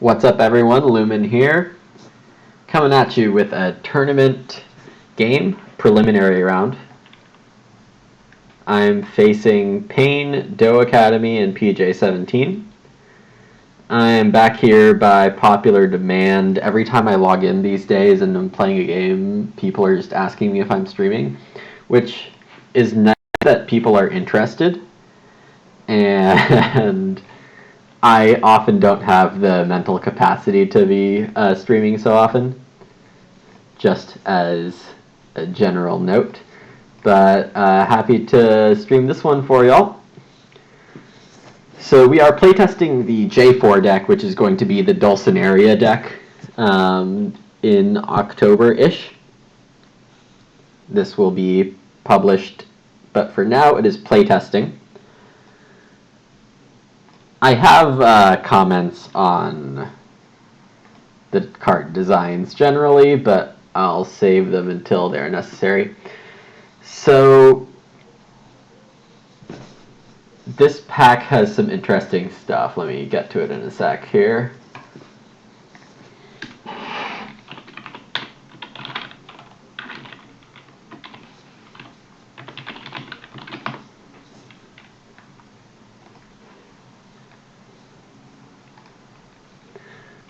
What's up, everyone? Lumen here, coming at you with a tournament game preliminary round. I'm facing Payne, Doe Academy, and PJ17. I am back here by popular demand. Every time I log in these days and I'm playing a game, people are just asking me if I'm streaming, which is nice that people are interested. And I often don't have the mental capacity to be streaming so often, just as a general note. But happy to stream this one for y'all. So we are playtesting the J4 deck, which is going to be the Dulcinea deck in October-ish. This will be published, but for now it is playtesting. I have comments on the card designs generally, but I'll save them until they're necessary. So this pack has some interesting stuff. Let me get to it in a sec here.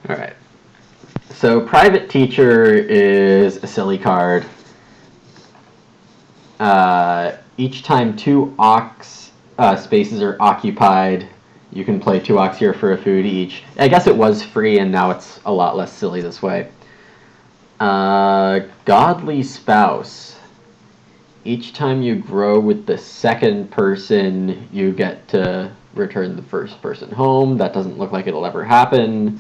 All right. So Private Teacher is a silly card. Each time 2 ox spaces are occupied, you can play 2 ox here for a food each. I guess it was free, and now it's a lot less silly this way. Godly Spouse. Each time you grow with the second person, you get to return the first person home. That doesn't look like it'll ever happen.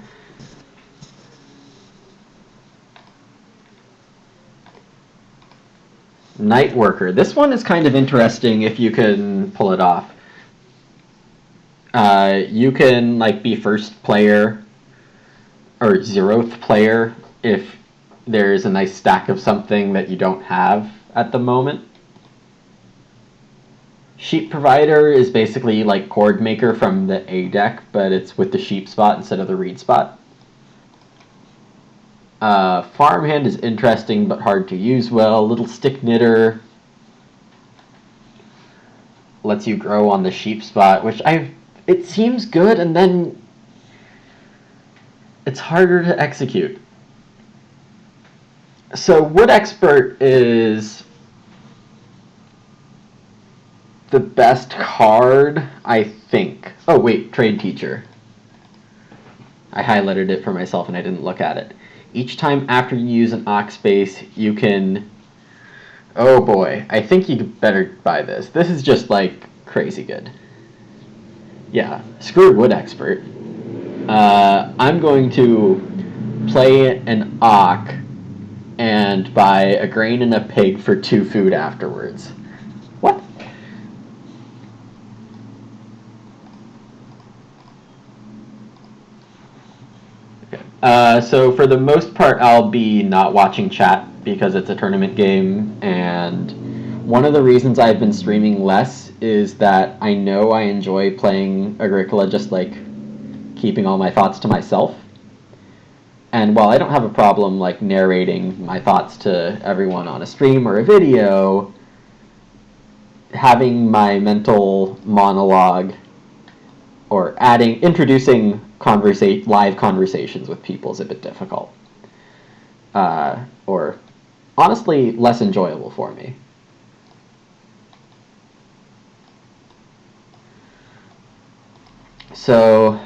Night Worker. This one is kind of interesting if you can pull it off. You can be first player or 0th player if there's a nice stack of something that you don't have at the moment. Sheep Provider is basically like Chord Maker from the A deck, but it's with the sheep spot instead of the reed spot. Farmhand is interesting but hard to use well. Little Stick Knitter lets you grow on the sheep spot, which it seems good, and then it's harder to execute. So Wood Expert is the best card, I think. Oh wait, Trade Teacher. I highlighted it for myself and I didn't look at it. Each time after you use an ox space, you can... Oh boy, I think you better buy this. This is just crazy good. Yeah, screw Wood Expert. I'm going to play an ox and buy a grain and a pig for 2 food afterwards. What? So for the most part, I'll be not watching chat because it's a tournament game, and one of the reasons I've been streaming less is that I know I enjoy playing Agricola just keeping all my thoughts to myself. And while I don't have a problem narrating my thoughts to everyone on a stream or a video, having my mental monologue or introducing live conversations with people is a bit difficult. Or honestly, less enjoyable for me. So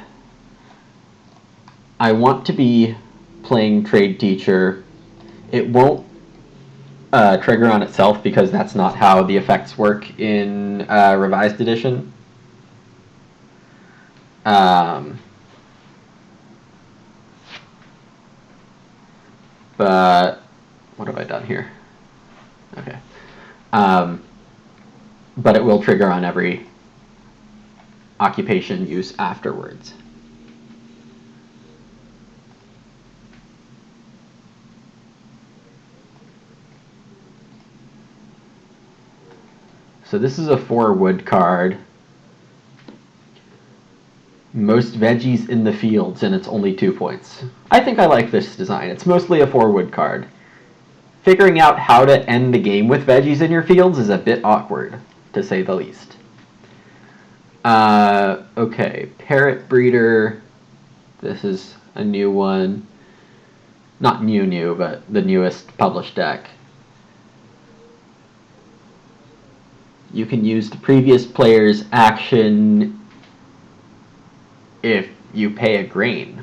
I want to be playing Trade Teacher. It won't trigger on itself because that's not how the effects work in Revised Edition. But what have I done here? Okay. But it will trigger on every occupation use afterwards. So this is a 4 wood card. Most veggies in the fields, and it's only 2 points. I think I like this design. It's mostly a 4-wood card. Figuring out how to end the game with veggies in your fields is a bit awkward, to say the least. Okay, Parrot Breeder. This is a new one. Not new, but the newest published deck. You can use the previous player's action if you pay a grain.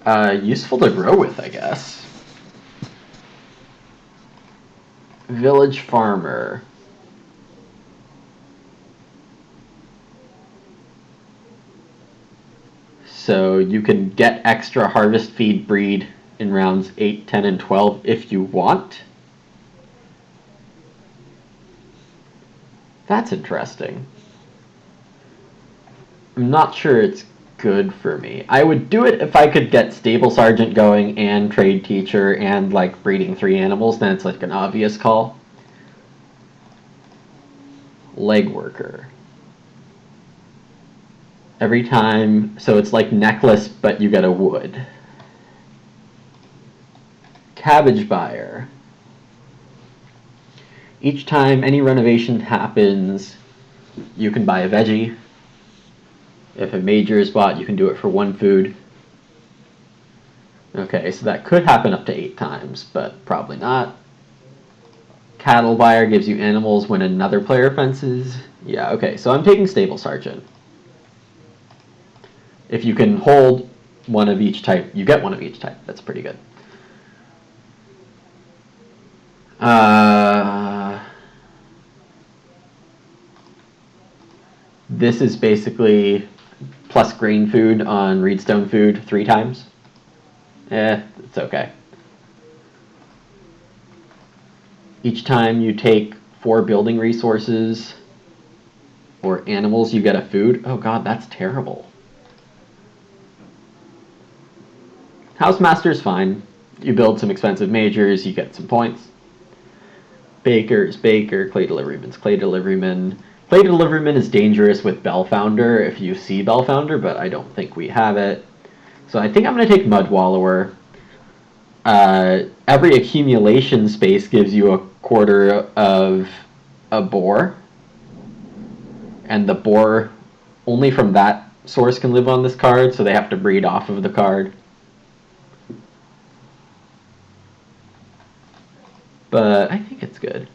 Useful to grow with, I guess. Village Farmer. So you can get extra harvest feed breed in rounds 8, 10, and 12 if you want. That's interesting. I'm not sure it's good for me. I would do it if I could get Stable Sergeant going and Trade Teacher and like breeding 3 animals, then it's like an obvious call. Leg Worker. Every time, so it's like Necklace, but you get a wood. Cabbage Buyer. Each time any renovation happens, you can buy a veggie. If a major is bought, you can do it for 1 food. Okay, so that could happen up to 8 times, but probably not. Cattle Buyer gives you animals when another player fences. Yeah, okay, so I'm taking Stable Sergeant. If you can hold one of each type, you get one of each type. That's pretty good. This is basically plus grain food on Reedstone food 3 times. It's okay. Each time you take 4 building resources or animals, you get a food. Oh god, that's terrible. Housemaster's fine. You build some expensive majors, you get some points. Baker's Baker, Clay Deliveryman's Clay Deliveryman. Clay Deliveryman is dangerous with Bellfounder if you see Bellfounder, but I don't think we have it. So I think I'm going to take Mud Wallower. Every accumulation space gives you a quarter of a boar. And the boar, only from that source can live on this card, so they have to breed off of the card. But I think it's good.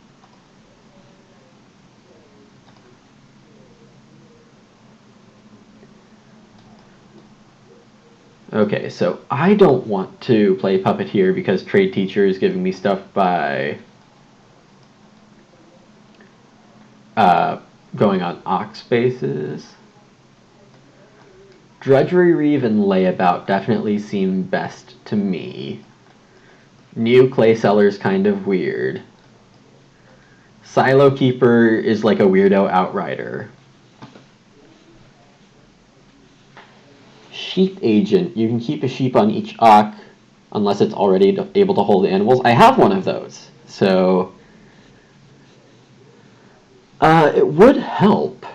Okay, so I don't want to play Puppeteer because Trade Teacher is giving me stuff by going on Ox bases. Drudgery Reeve and Layabout definitely seem best to me. New Clay Seller's kind of weird. Silo Keeper is like a weirdo outrider. Sheep Agent. You can keep a sheep on each Ock unless it's already able to hold animals. I have one of those, so it would help.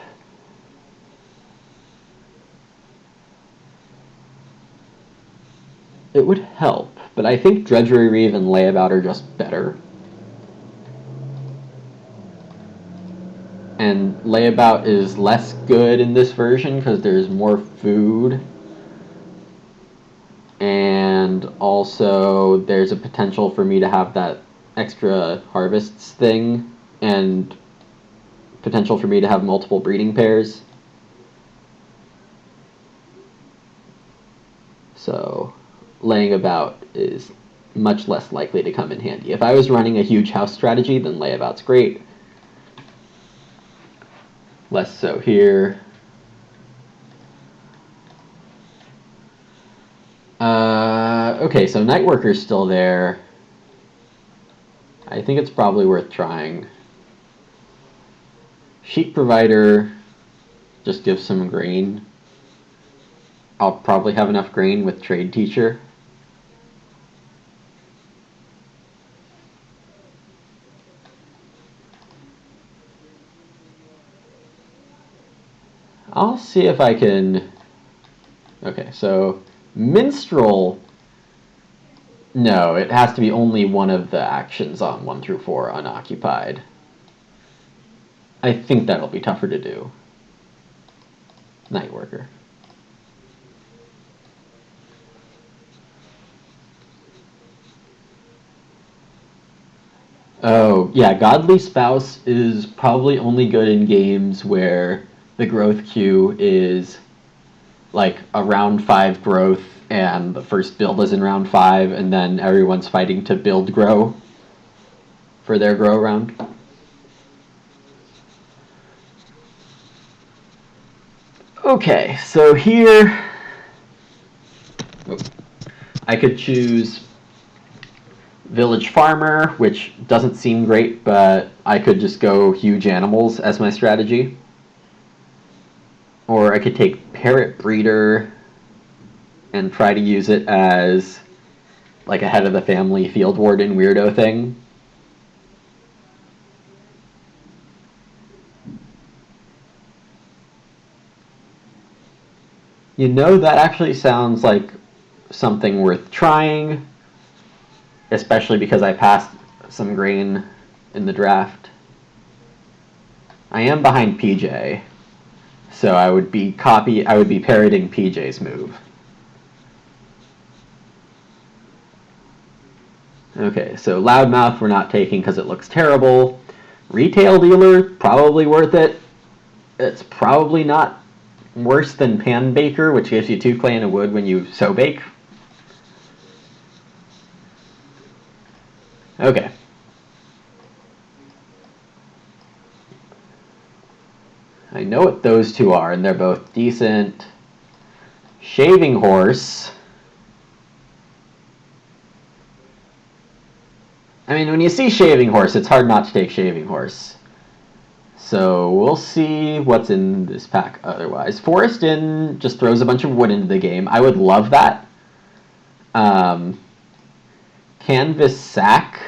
It would help, but I think Drudgery Reeve and Layabout are just better. And Layabout is less good in this version because there's more food. And also there's a potential for me to have that extra harvests thing and potential for me to have multiple breeding pairs. So laying about is much less likely to come in handy. If I was running a huge house strategy, then layabout's great. Less so here. Okay, so Nightworker's still there. I think it's probably worth trying. Sheep Provider just gives some grain. I'll probably have enough grain with Trade Teacher. see if I can... Okay, so minstrel... No, it has to be only one of the actions on 1 through 4 unoccupied. I think that'll be tougher to do. Night worker. Oh, yeah, Godly Spouse is probably only good in games where the growth queue is like a round 5 growth and the first build is in round 5 and then everyone's fighting to build grow for their grow round. Okay, so here I could choose Village Farmer, which doesn't seem great, but I could just go huge animals as my strategy. Or I could take Parrot Breeder and try to use it as like a head of the family field warden weirdo thing. You know, that actually sounds like something worth trying, especially because I passed some grain in the draft. I am behind PJ, so I would be parroting PJ's move. Okay, so Loudmouth we're not taking because it looks terrible. Retail Dealer, probably worth it. It's probably not worse than Pan Baker, which gives you 2 clay and a wood when you sow bake. Okay. I know what those two are, and they're both decent. Shaving Horse. I mean, when you see Shaving Horse, it's hard not to take Shaving Horse. So we'll see what's in this pack otherwise. Forest Inn just throws a bunch of wood into the game. I would love that. Canvas Sack.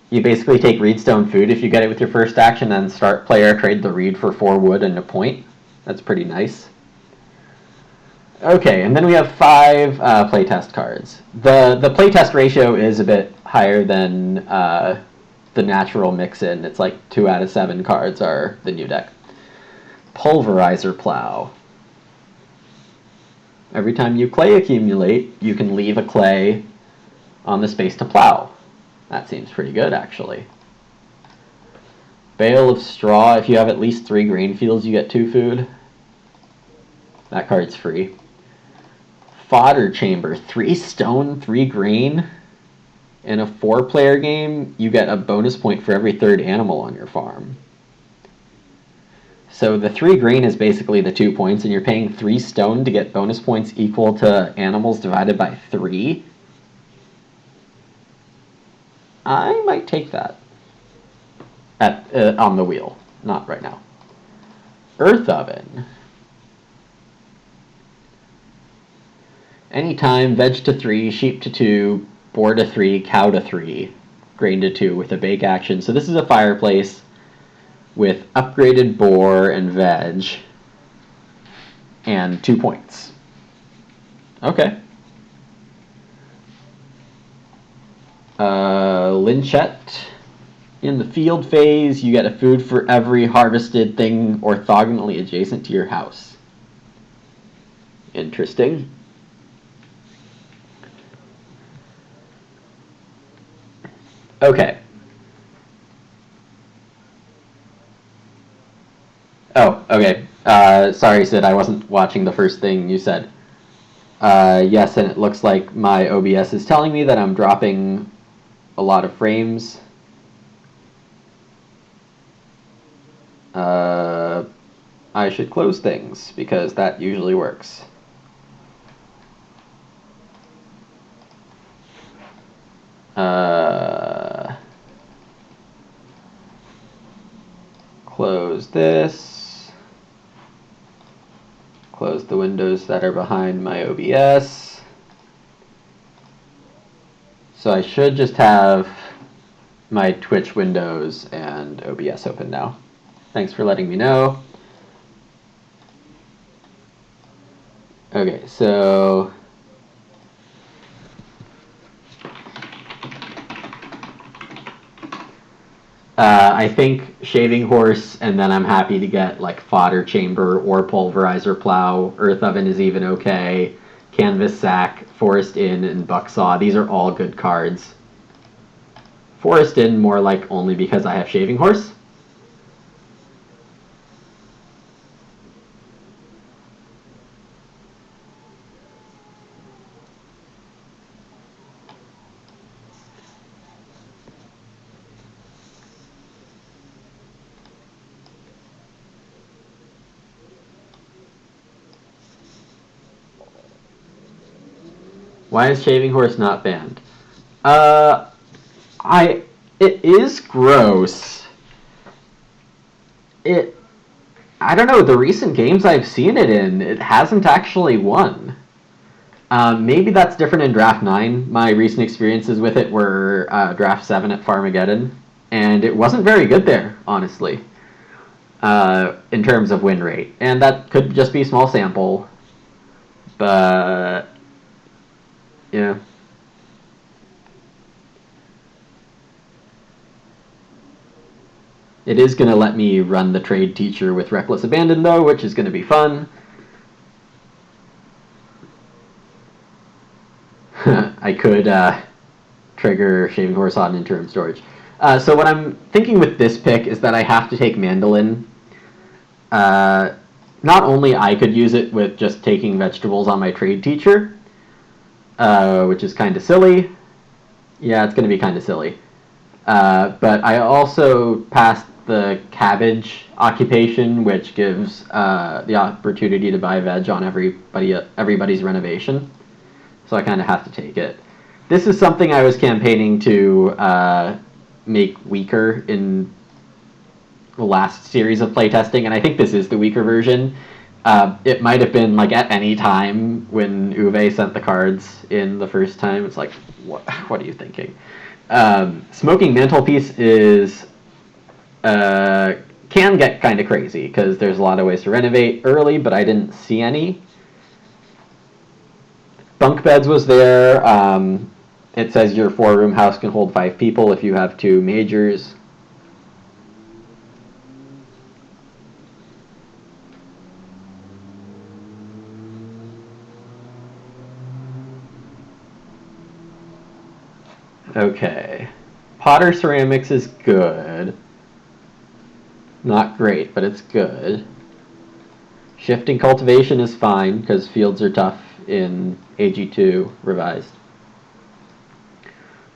You basically take Reedstone Food if you get it with your first action, and start player trade the reed for 4 wood and a point. That's pretty nice. Okay, and then we have 5 playtest cards. The playtest ratio is a bit higher than the natural mix-in. It's like 2 out of 7 cards are the new deck. Pulverizer Plow. Every time you clay accumulate, you can leave a clay on the space to plow. That seems pretty good, actually. Bale of Straw. If you have at least 3 grain fields, you get 2 food. That card's free. Fodder Chamber. 3 stone, 3 grain. In a 4-player game, you get a bonus point for every 3rd animal on your farm. So the 3 grain is basically the 2 points, and you're paying 3 stone to get bonus points equal to animals divided by 3. I might take that on the wheel. Not right now. Earth Oven. Anytime, veg to 3, sheep to 2, boar to 3, cow to 3, grain to 2 with a bake action. So this is a fireplace with upgraded boar and veg and 2 points. Okay. Lynchette. In the field phase, you get a food for every harvested thing orthogonally adjacent to your house. Interesting. Okay. Oh, okay. Sorry, Sid, I wasn't watching the first thing you said. Yes, and it looks like my OBS is telling me that I'm dropping a lot of frames. I should close things, because that usually works. Close this. Close the windows that are behind my OBS. So I should just have my Twitch windows and OBS open now. Thanks for letting me know. Okay, so I think shaving horse, and then I'm happy to get like fodder chamber or pulverizer plow. Earth oven is even okay. Canvas sack, forest inn, and bucksaw. These are all good cards. Forest inn more like only because I have shaving horse. Why is shaving horse not banned? Uh, it is gross. It I don't know. The recent games I've seen it in, it hasn't actually won. Maybe that's different in Draft 9. My recent experiences with it were Draft 7 at Farmageddon, and it wasn't very good there, honestly, in terms of win rate. And that could just be small sample, but yeah. It is going to let me run the trade teacher with Reckless Abandon, though, which is going to be fun. I could trigger Shaving Horse on interim storage. So what I'm thinking with this pick is that I have to take Mandolin. Not only I could use it with just taking vegetables on my trade teacher, which is kind of silly. Yeah, it's going to be kind of silly. But I also passed the cabbage occupation, which gives the opportunity to buy veg on everybody's renovation. So I kind of have to take it. This is something I was campaigning to make weaker in the last series of playtesting, and I think this is the weaker version. It might have been like at any time when Uwe sent the cards in the first time. It's like, what are you thinking? Smoking Mantelpiece is can get kind of crazy because there's a lot of ways to renovate early, but I didn't see any. Bunk beds was there. It says your 4-room house can hold 5 people if you have 2 majors. Okay. Potter ceramics is good. Not great, but it's good. Shifting cultivation is fine because fields are tough in AG2 revised.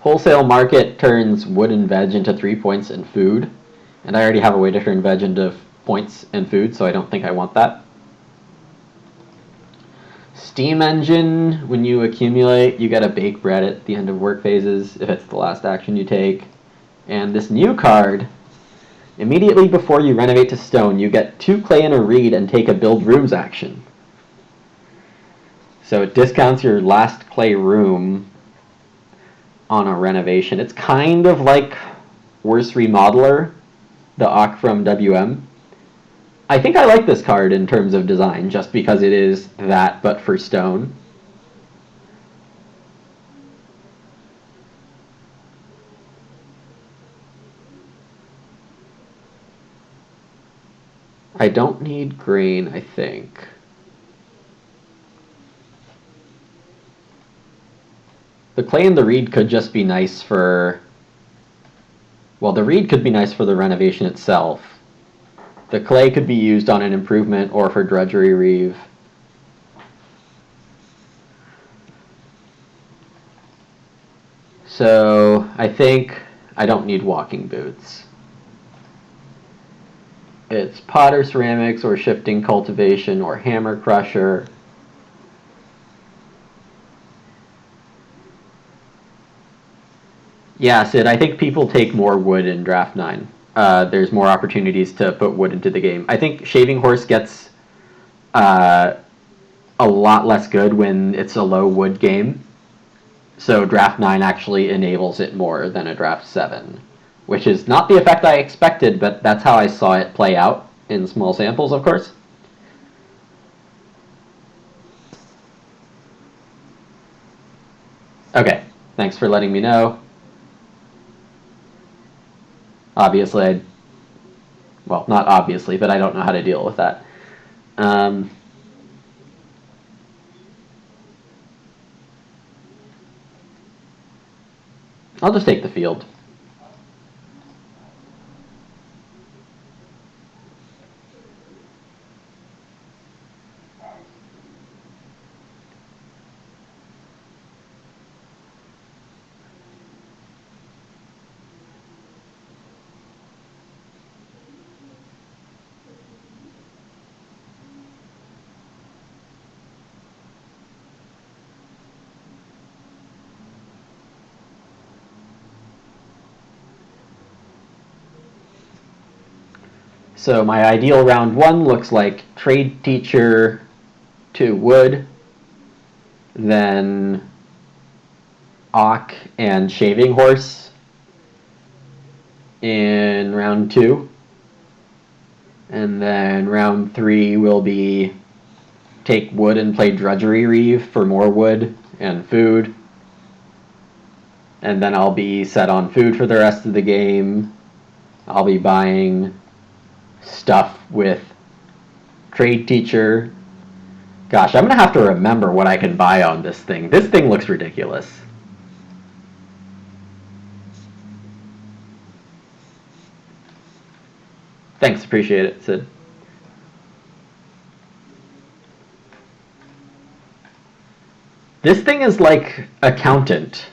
Wholesale market turns wood and veg into 3 points and food, and I already have a way to turn veg into points and food, so I don't think I want that. Steam engine, when you accumulate, you get a bake bread at the end of work phases if it's the last action you take. And this new card, immediately before you renovate to stone, you get 2 clay and a reed and take a build rooms action. So it discounts your last clay room on a renovation. It's kind of like Worse Remodeler, the Ock from WM. I think I like this card in terms of design, just because it is that, but for stone. I don't need grain, I think. The clay and the reed could just be nice for... Well, the reed could be nice for the renovation itself. The clay could be used on an improvement or for drudgery reeve. So I think I don't need walking boots. It's Potter ceramics or shifting cultivation or hammer crusher. Yeah, Sid, I think people take more wood in Draft 9. There's more opportunities to put wood into the game. I think Shaving Horse gets a lot less good when it's a low wood game. So Draft 9 actually enables it more than a Draft 7, which is not the effect I expected, but that's how I saw it play out in small samples, of course. Okay, thanks for letting me know. Obviously, well, not obviously, but I don't know how to deal with that. Um, I'll just take the field. So my ideal round one looks like trade teacher to wood, then Ock and shaving horse in round two. And then round three will be take wood and play drudgery reeve for more wood and food. And then I'll be set on food for the rest of the game. I'll be buying stuff with trade teacher. Gosh, I'm going to have to remember what I can buy on this thing. This thing looks ridiculous. Thanks, appreciate it, Sid. This thing is like Accountant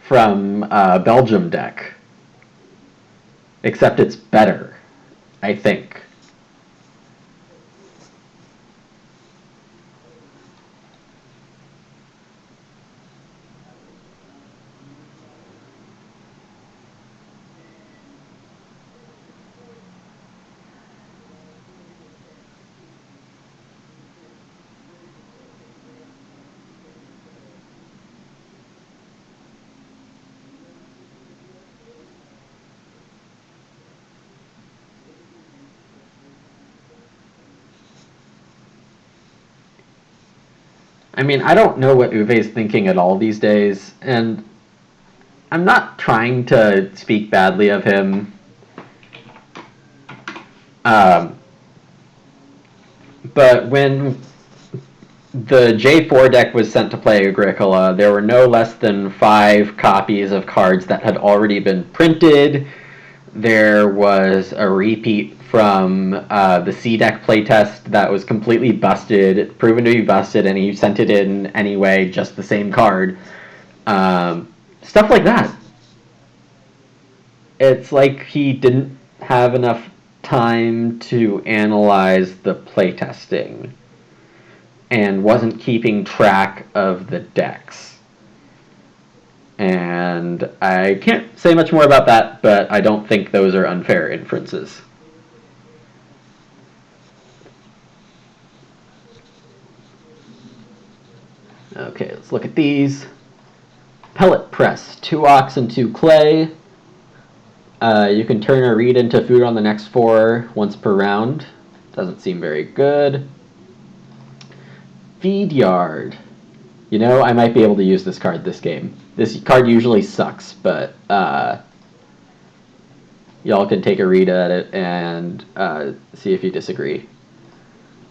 from Belgium deck, except it's better, I think. I mean, I don't know what Uwe's thinking at all these days, and I'm not trying to speak badly of him. Um, but when the J4 deck was sent to play Agricola, there were no less than 5 copies of cards that had already been printed. There was a repeat from the C deck playtest that was completely busted, proven to be busted, and he sent it in anyway, just the same card. Stuff like that. It's like he didn't have enough time to analyze the playtesting and wasn't keeping track of the decks. And I can't say much more about that, but I don't think those are unfair inferences. Okay, let's look at these. Pellet press, 2 ox and 2 clay. You can turn a reed into food on the next 4 once per round. Doesn't seem very good. Feed yard. You know, I might be able to use this card this game. This card usually sucks, but y'all can take a read at it and see if you disagree.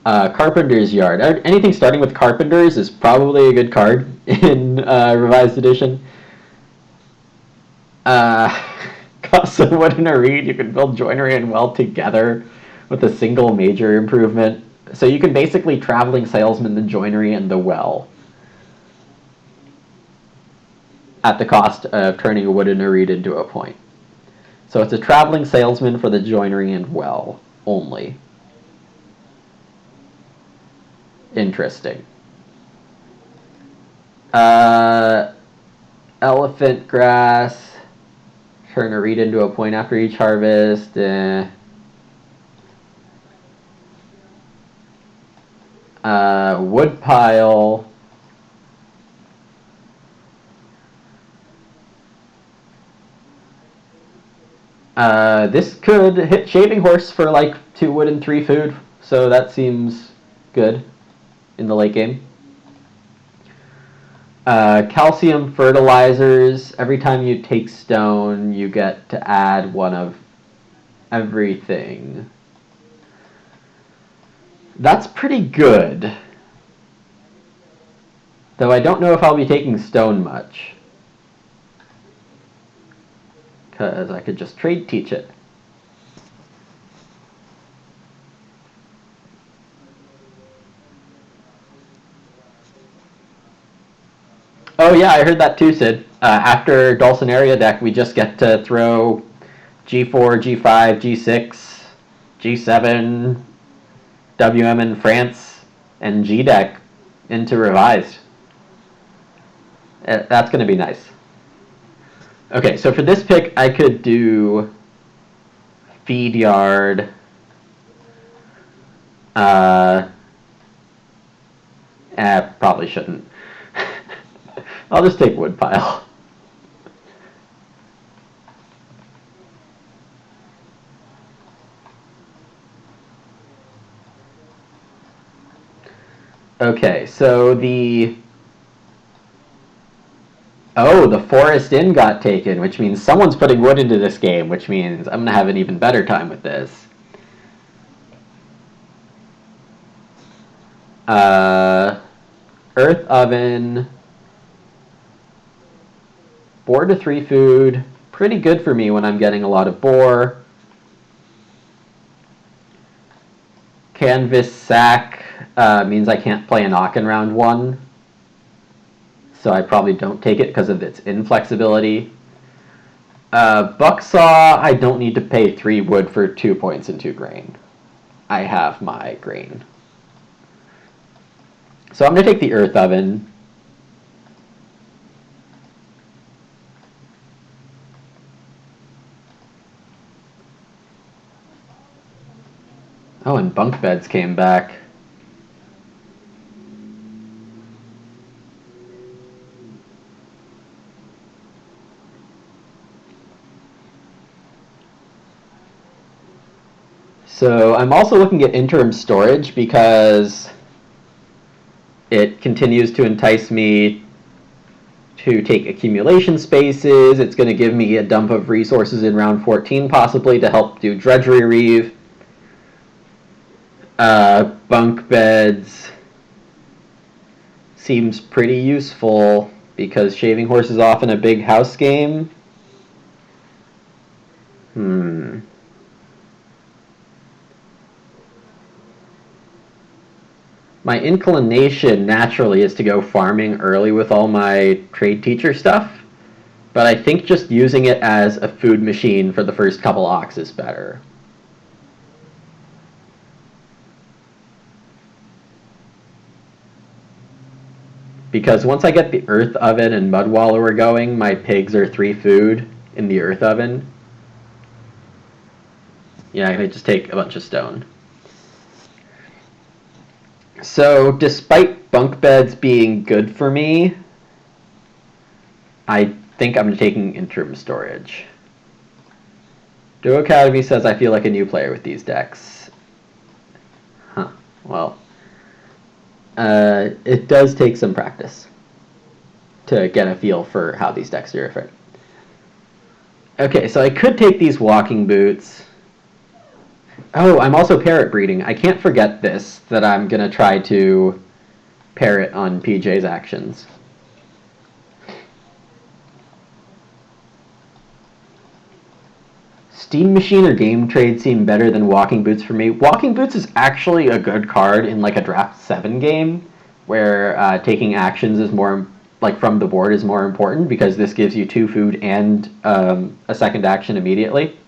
Carpenter's Yard. Anything starting with Carpenters is probably a good card in Revised Edition. Costs of wood and a reed. You can build joinery and well together with a single major improvement. So you can basically traveling salesman the joinery and the well at the cost of turning a wood and a reed into a point. So it's a traveling salesman for the joinery and well only. Interesting. Elephant grass. Turn a reed into a point after each harvest. Wood pile. This could hit shaving horse for like 2 wood and 3 food, so that seems good in the late game. Calcium fertilizers. Every time you take stone, you get to add one of everything. That's pretty good. Though I don't know if I'll be taking stone much. Because I could just trade teach it. Oh yeah, I heard that too, Sid. After Dulcinea deck, we just get to throw G4, G5, G6, G7, WM in France, and G deck into revised. That's going to be nice. Okay, so for this pick, I could do feed yard. Probably shouldn't. I'll just take woodpile. Okay, so the Forest Inn got taken, which means someone's putting wood into this game, which means I'm going to have an even better time with this. Earth oven, 4 to 3 food, pretty good for me when I'm getting a lot of boar. Canvas sack means I can't play an Ock in round 1, so I probably don't take it because of its inflexibility. Bucksaw, I don't need to pay 3 wood for 2 points and 2 grain. I have my grain. So I'm going to take the Earth Oven. Oh, and bunk beds came back. So I'm also looking at interim storage because it continues to entice me to take accumulation spaces. It's going to give me a dump of resources in round 14 possibly to help do Drudgery Reeve. Bunk beds seems pretty useful because Shaving Horse is often a big house game. My inclination naturally is to go farming early with all my trade teacher stuff, but I think just using it as a food machine for the first couple Ocks is better. Because once I get the Earth Oven and Mud Wallower going, my pigs are 3 food in the Earth Oven. Yeah, I'm going to just take a bunch of stone. So, despite bunk beds being good for me, I think I'm taking interim storage. Duo Academy says I feel like a new player with these decks. Huh. Well, it does take some practice to get a feel for how these decks are different. Okay, so I could take these walking boots. Oh, I'm also parrot breeding. I can't forget this, that I'm going to try to parrot on PJ's actions. Steam Machine or Game Trade seem better than Walking Boots for me. Walking Boots is actually a good card in like a Draft 7 game, where taking actions is more, like from the board is more important, because this gives you 2 food and a second action immediately.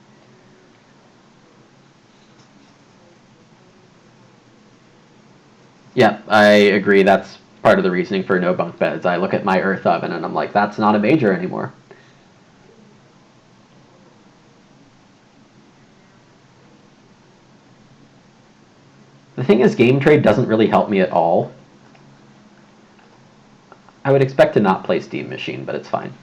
Yeah, I agree. That's part of the reasoning for no bunk beds. I look at my Earth Oven and I'm like, that's not a major anymore. The thing is, Game Trade doesn't really help me at all. I would expect to not play Steam Machine, but it's fine.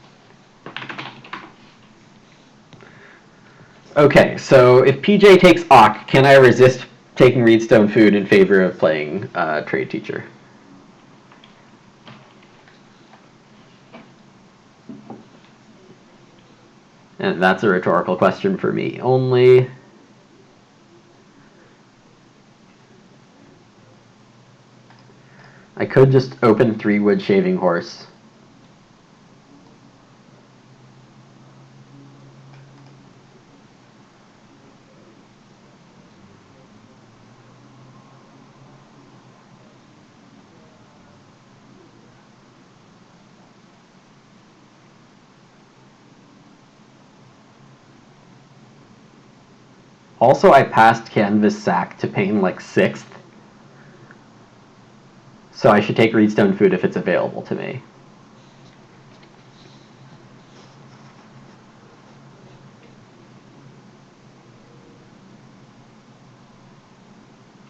Okay, so if PJ takes Ock, can I resist taking Reedstone Food in favor of playing Trade Teacher? And that's a rhetorical question for me only. I could just open 3 wood shaving horse. Also, I passed canvas sack to pain like 6th. So I should take reedstone food if it's available to me.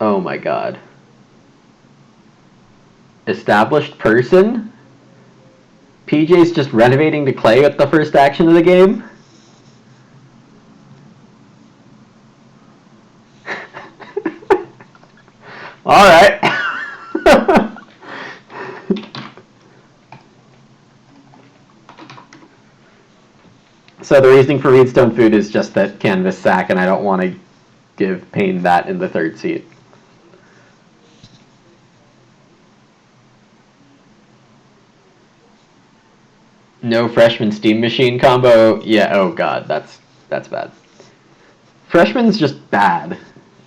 Oh my god. Established person? PJ's just renovating to clay at the first action of the game? Alright. So the reasoning for reedstone food is just that canvas sack, and I don't want to give Payne that in the 3rd seat. No freshman steam machine combo? Yeah, oh god, that's bad. Freshman's just bad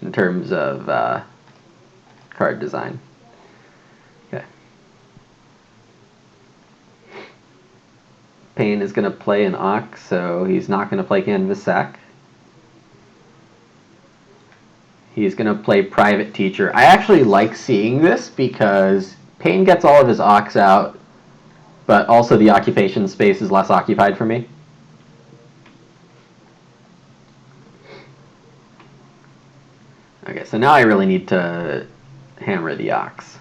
in terms of card design. Okay. Payne is going to play an Ox, so he's not going to play Canvas Sack. He's going to play Private Teacher. I actually like seeing this because Payne gets all of his Ox out, but also the occupation space is less occupied for me. Okay, so now I really need to hammer the Ox.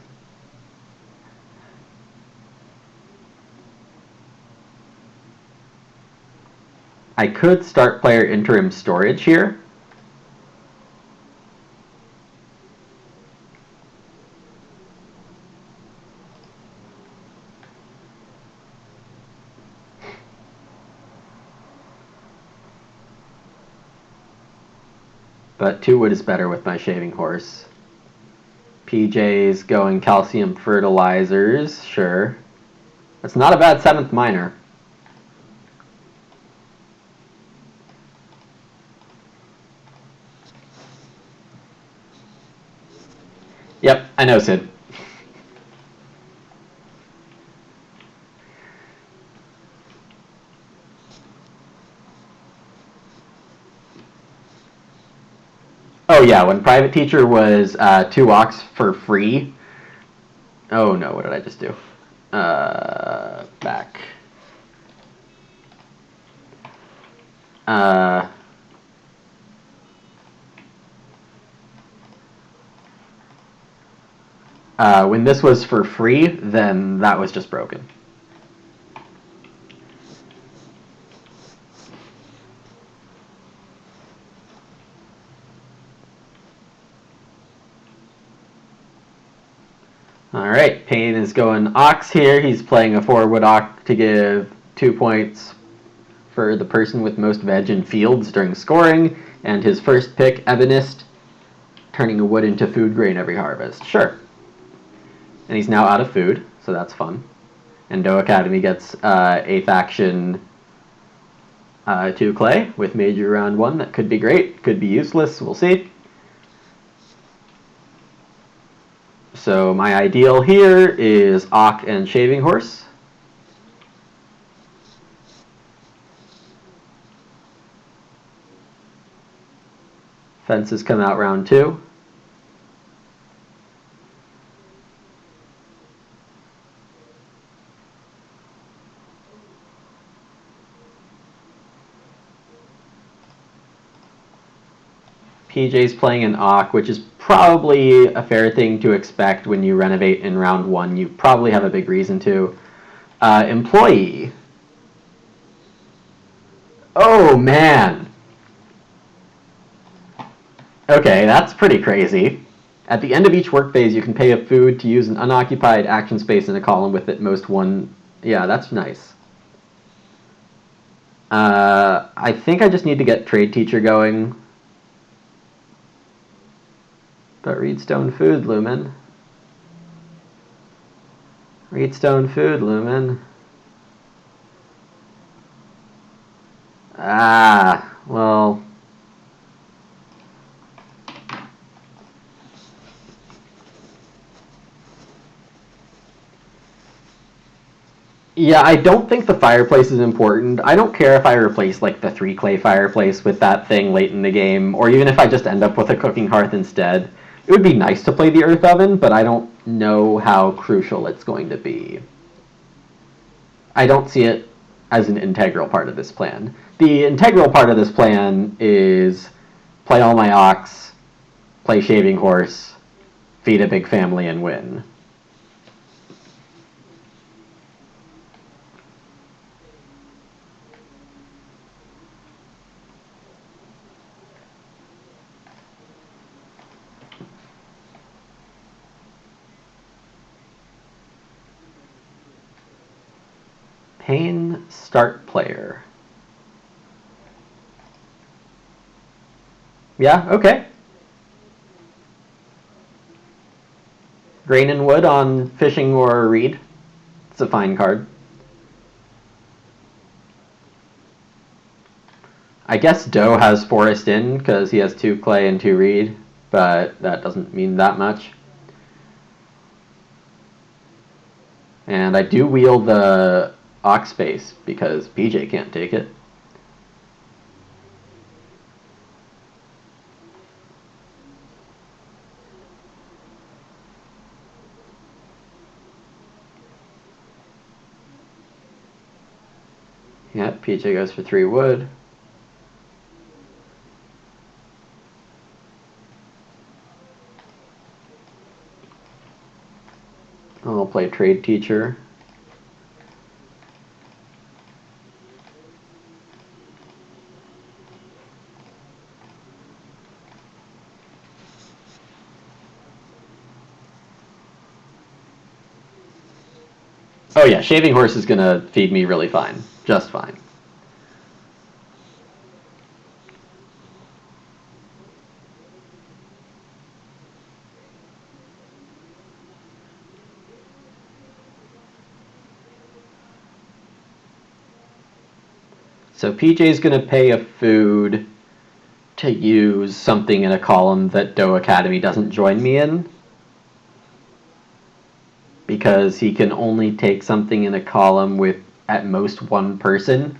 I could start player interim storage here. But 2 wood is better with my shaving horse. PJ's going calcium fertilizers, sure. That's not a bad 7th miner. Yep, I know, Sid. Oh yeah, when Private Teacher was 2 Ox for free. Oh no, what did I just do? Back. When this was for free, then that was just broken. Alright, Payne is going Ox here. He's playing a 4 wood Ox to give 2 points for the person with most veg in fields during scoring, and his first pick, Ebonist, turning a wood into food grain every harvest. Sure. And he's now out of food, so that's fun. And Doe Academy gets 8th action 2 clay with Major round 1. That could be great, could be useless, we'll see. So my ideal here is Ock and Shaving Horse. Fences come out round 2. PJ's playing an Ock, which is probably a fair thing to expect when you renovate in round 1. You probably have a big reason to. Employee. Oh, man. Okay, that's pretty crazy. At the end of each work phase, you can pay a food to use an unoccupied action space in a column with at most 1. Yeah, that's nice. I think I just need to get Trade Teacher going. But Reedstone Food, Lumen. Reedstone Food, Lumen. Ah, well. Yeah, I don't think the fireplace is important. I don't care if I replace like the 3 clay fireplace with that thing late in the game, or even if I just end up with a cooking hearth instead. It would be nice to play the earth oven, but I don't know how crucial it's going to be. I don't see it as an integral part of this plan. The integral part of this plan is play all my ox, play shaving horse, feed a big family, and win. Pain start player. Yeah, okay. Grain and Wood on Fishing or Reed. It's a fine card. I guess Doe has Forest in because he has 2 Clay and 2 Reed, but that doesn't mean that much. And I do wield the Ox Space because PJ can't take it. Yeah, PJ goes for 3 wood. I'll play Trade Teacher. Oh yeah, Shaving Horse is gonna feed me really fine. Just fine. So PJ's gonna pay a food to use something in a column that Doe Academy doesn't join me in, because he can only take something in a column with at most 1 person.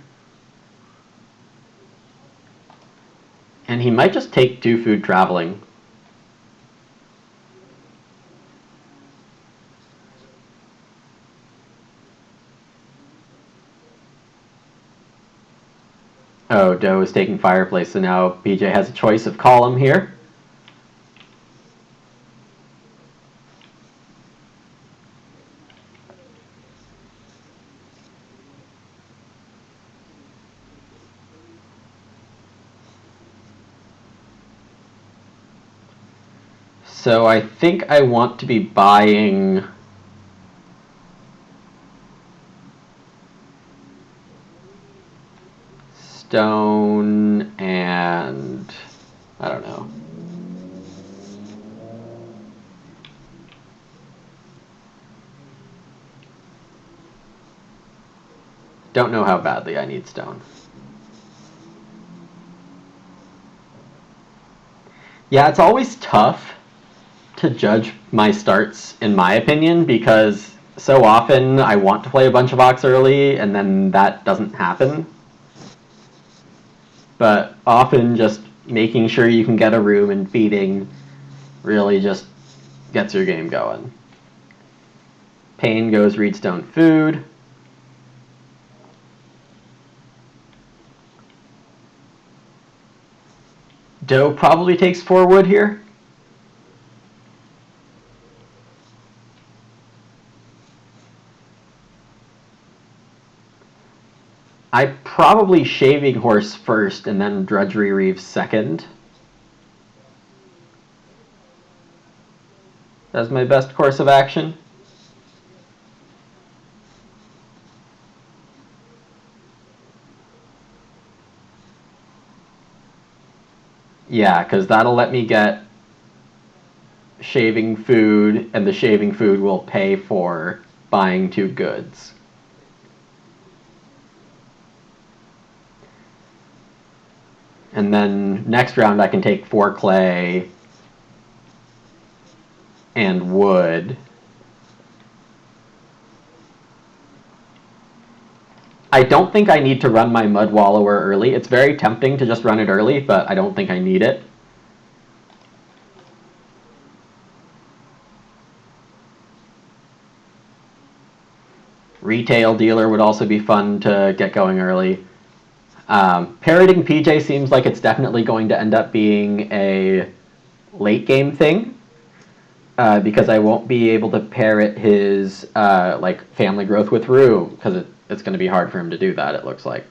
And he might just take 2 food traveling. Oh, Doe is taking Fireplace, so now PJ has a choice of column here. So I think I want to be buying stone and I don't know. Don't know how badly I need stone. Yeah, it's always tough to judge my starts, in my opinion, because so often I want to play a bunch of Ox early, and then that doesn't happen. But often just making sure you can get a room and feeding really just gets your game going. Pain goes Reedstone Food. Doe probably takes 4 wood here. I probably Shaving Horse first and then Drudgery Reeve second. That's my best course of action. Yeah, because that'll let me get shaving food, and the shaving food will pay for buying 2 goods. And then next round I can take 4 clay and wood. I don't think I need to run my mud wallower early. It's very tempting to just run it early, but I don't think I need it. Retail dealer would also be fun to get going early. Parroting PJ seems like it's definitely going to end up being a late game thing, because I won't be able to parrot his like family growth with Rue, because it's going to be hard for him to do that, it looks like.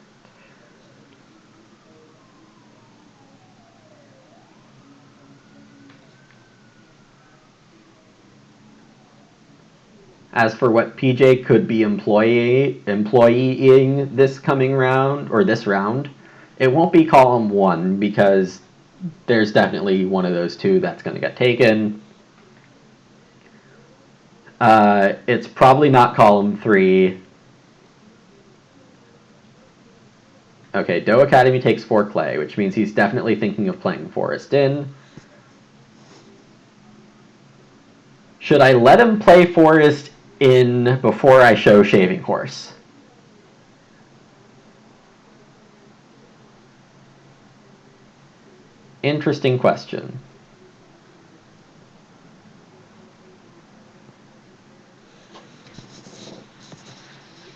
As for what PJ could be employing this coming round, or this round, it won't be column 1, because there's definitely one of those 2 that's going to get taken. It's probably not column 3. Okay, Doe Academy takes 4 clay, which means he's definitely thinking of playing Forest Inn. Should I let him play Forest Inn before I show Shaving Horse? Interesting question.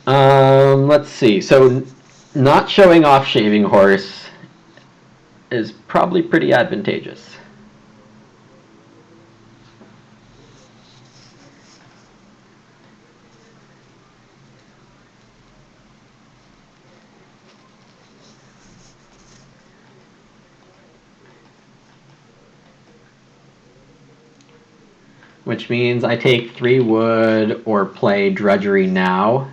Let's see. So, not showing off Shaving Horse is probably pretty advantageous. Which means I take 3 wood or play Drudgery now.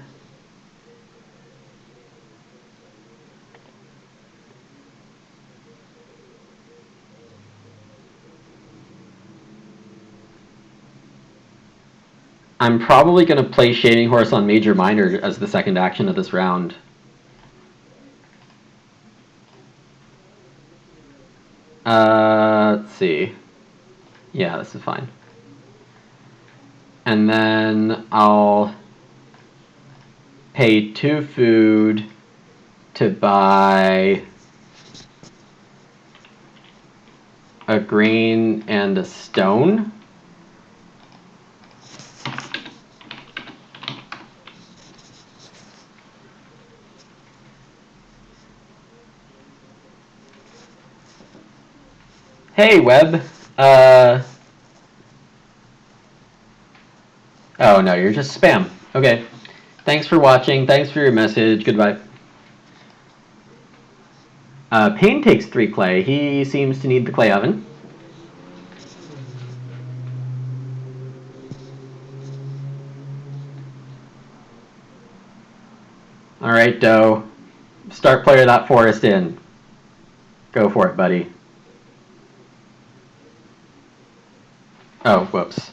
I'm probably going to play Shaving Horse on Major Minor as the second action of this round. Let's see. Yeah, this is fine. And then I'll pay 2 food to buy a grain and a stone. Hey, Webb. Oh, no, you're just spam. Okay. Thanks for watching. Thanks for your message. Goodbye. Payne takes 3 clay. He seems to need the clay oven. All right, Doe. Start player that Forest Inn. Go for it, buddy. Oh, whoops.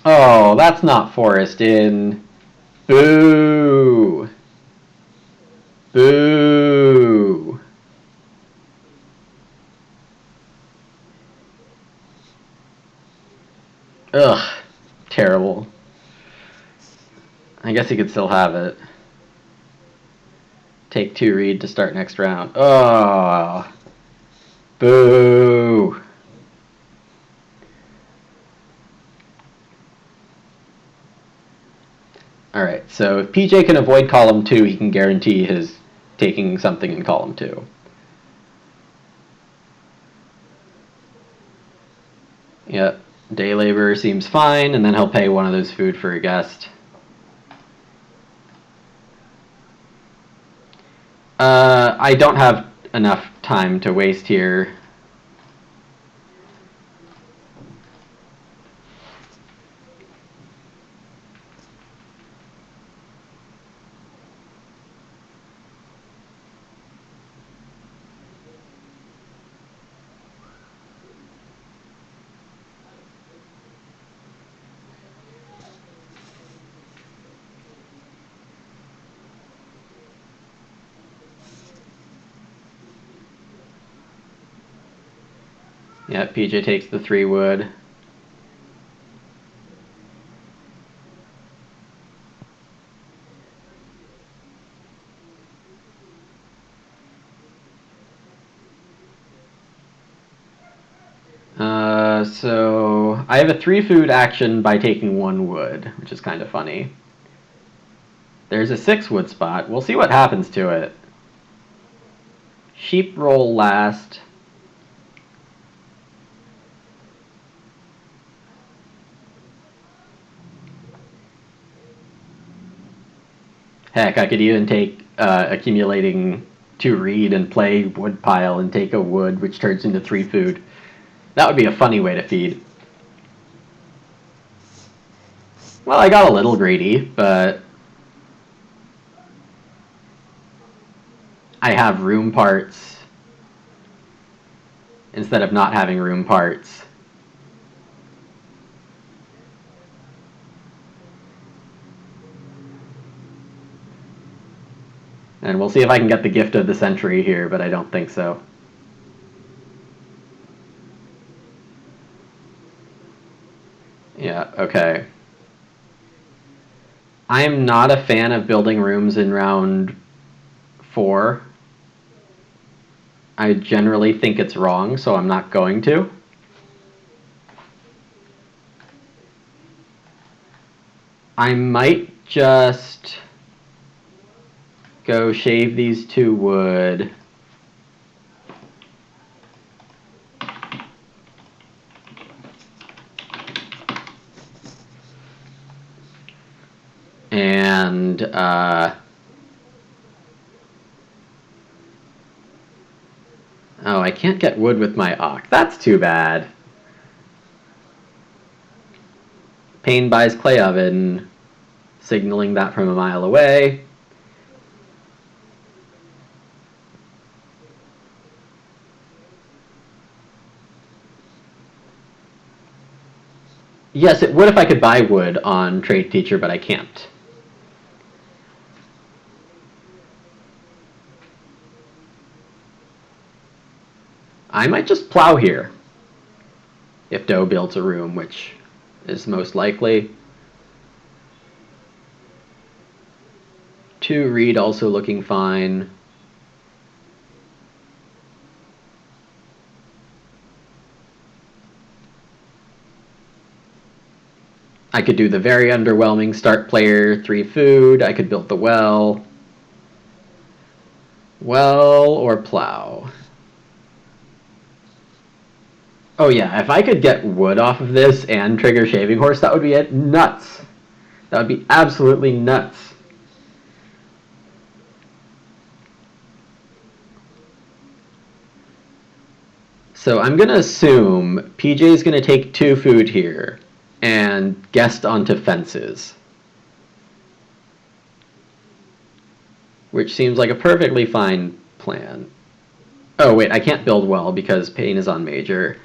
Oh, that's not Forest Inn. Boo. Boo. Ugh. Terrible. I guess he could still have it. Take 2 read to start next round. Oh. Boo. Alright, so if PJ can avoid column 2, he can guarantee his taking something in column 2. Yep. Day labor seems fine, and then he'll pay one of those food for a guest. I don't have enough time to waste here. Yeah, PJ takes the 3 wood. So I have a 3 food action by taking 1 wood, which is kind of funny. There's a 6 wood spot. We'll see what happens to it. Sheep roll last. Heck, I could even take accumulating 2 reed and play wood pile and take a wood, which turns into 3 food. That would be a funny way to feed. Well, I got a little greedy, but I have room parts instead of not having room parts. And we'll see if I can get the gift of the century here, but I don't think so. Yeah, okay. I'm not a fan of building rooms in round 4. I generally think it's wrong, so I'm not going to. I might just go shave these 2 wood. And oh, I can't get wood with my ox. That's too bad. Payne buys clay oven, signaling that from a mile away. Yes, it would if I could buy wood on Trade Teacher, but I can't. I might just plow here. If Doe builds a room, which is most likely. 2 reed also looking fine. I could do the very underwhelming start player 3 food. I could build the well. Well or plow. Oh yeah, if I could get wood off of this and trigger Shaving Horse, that would be it. Nuts. That would be absolutely nuts. So I'm going to assume PJ is going to take 2 food here and guest onto fences. Which seems like a perfectly fine plan. Oh wait, I can't build well because Payne is on major.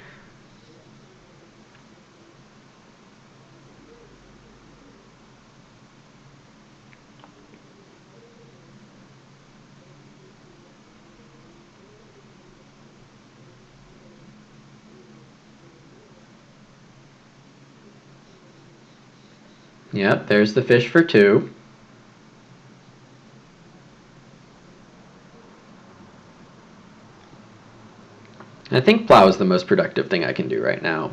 Yep, there's the fish for 2. I think plow is the most productive thing I can do right now.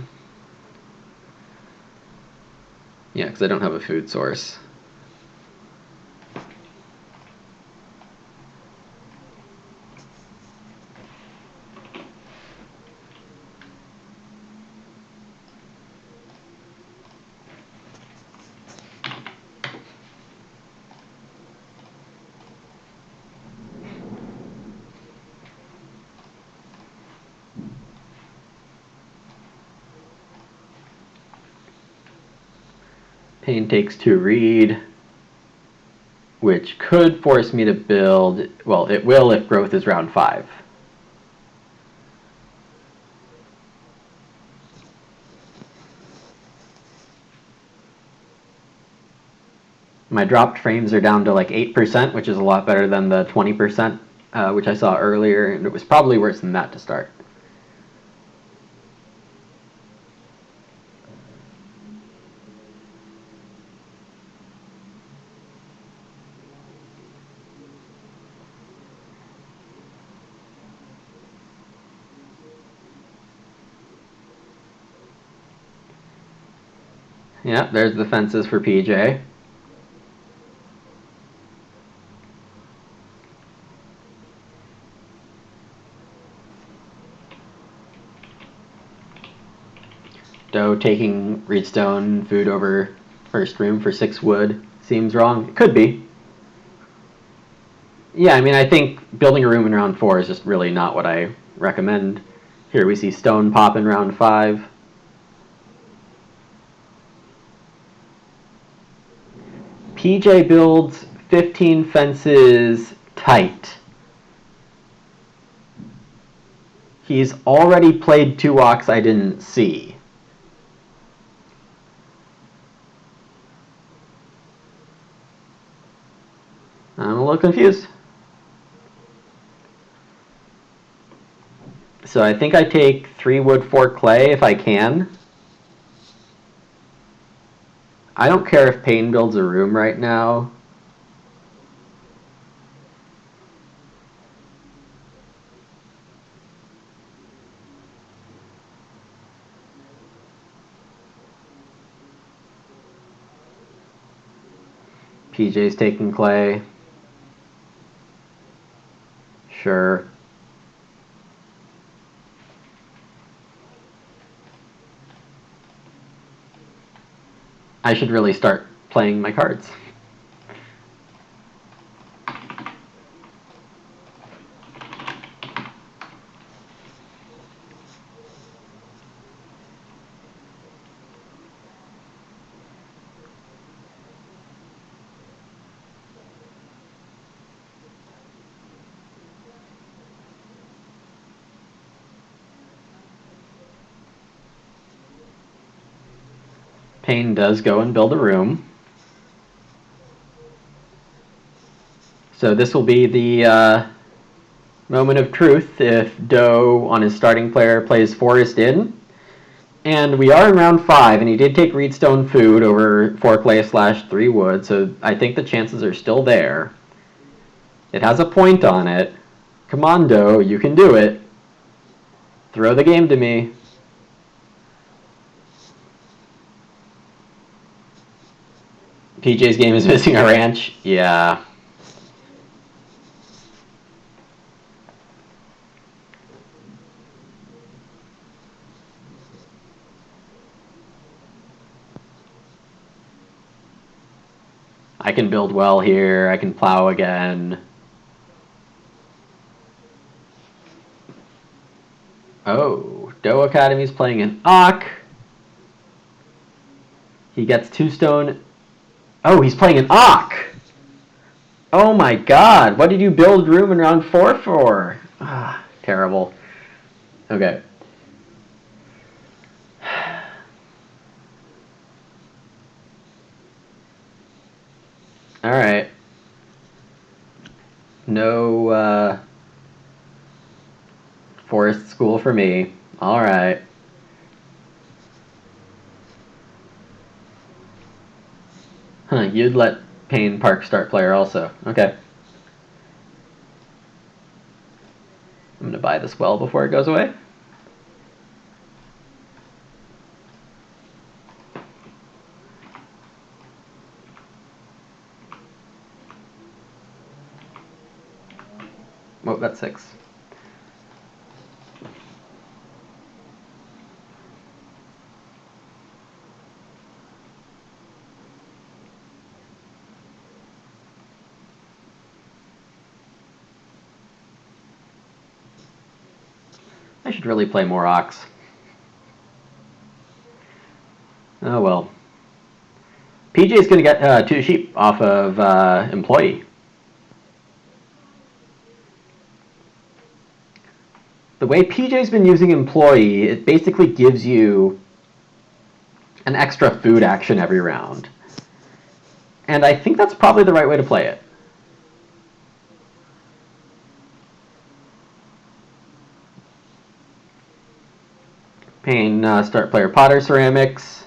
Yeah, because I don't have a food source. Pain takes 2 reed, which could force me to build, well, it will if growth is round 5. My dropped frames are down to like 8%, which is a lot better than the 20%, which I saw earlier, and it was probably worse than that to start. Yeah, there's the fences for PJ. Doe taking Reedstone food over first room for 6 wood seems wrong. It could be. Yeah, I mean, I think building a room in round 4 is just really not what I recommend. Here we see stone pop in round 5. PJ builds 15 fences tight. He's already played 2 walks I didn't see. I'm a little confused. So I think I take 3 wood, 4 clay if I can. I don't care if Payne builds a room right now. PJ's taking clay. Sure. I should really start playing my cards. Payne does go and build a room. So this will be the moment of truth if Doe on his starting player plays Forest in. And we are in round 5, and he did take Reedstone food over 4 clay / 3 wood, so I think the chances are still there. It has a point on it. Come on, Doe, you can do it. Throw the game to me. PJ's game is missing a ranch. Yeah. I can build well here. I can plow again. Oh, Doe Academy's playing an Ock. He gets 2 stone. Oh, he's playing an Ock. Oh my god, what did you build room in round 4 for? Ah, terrible. Okay. Alright. No forest school for me. Alright. Huh, you'd let Payne Park start player also. Okay. I'm gonna buy this well before it goes away. Oh, that's 6. I should really play more Ox. Oh well. PJ is going to get 2 sheep off of employee. The way PJ's been using employee, it basically gives you an extra food action every round. And I think that's probably the right way to play it. Payne start player Potter Ceramics.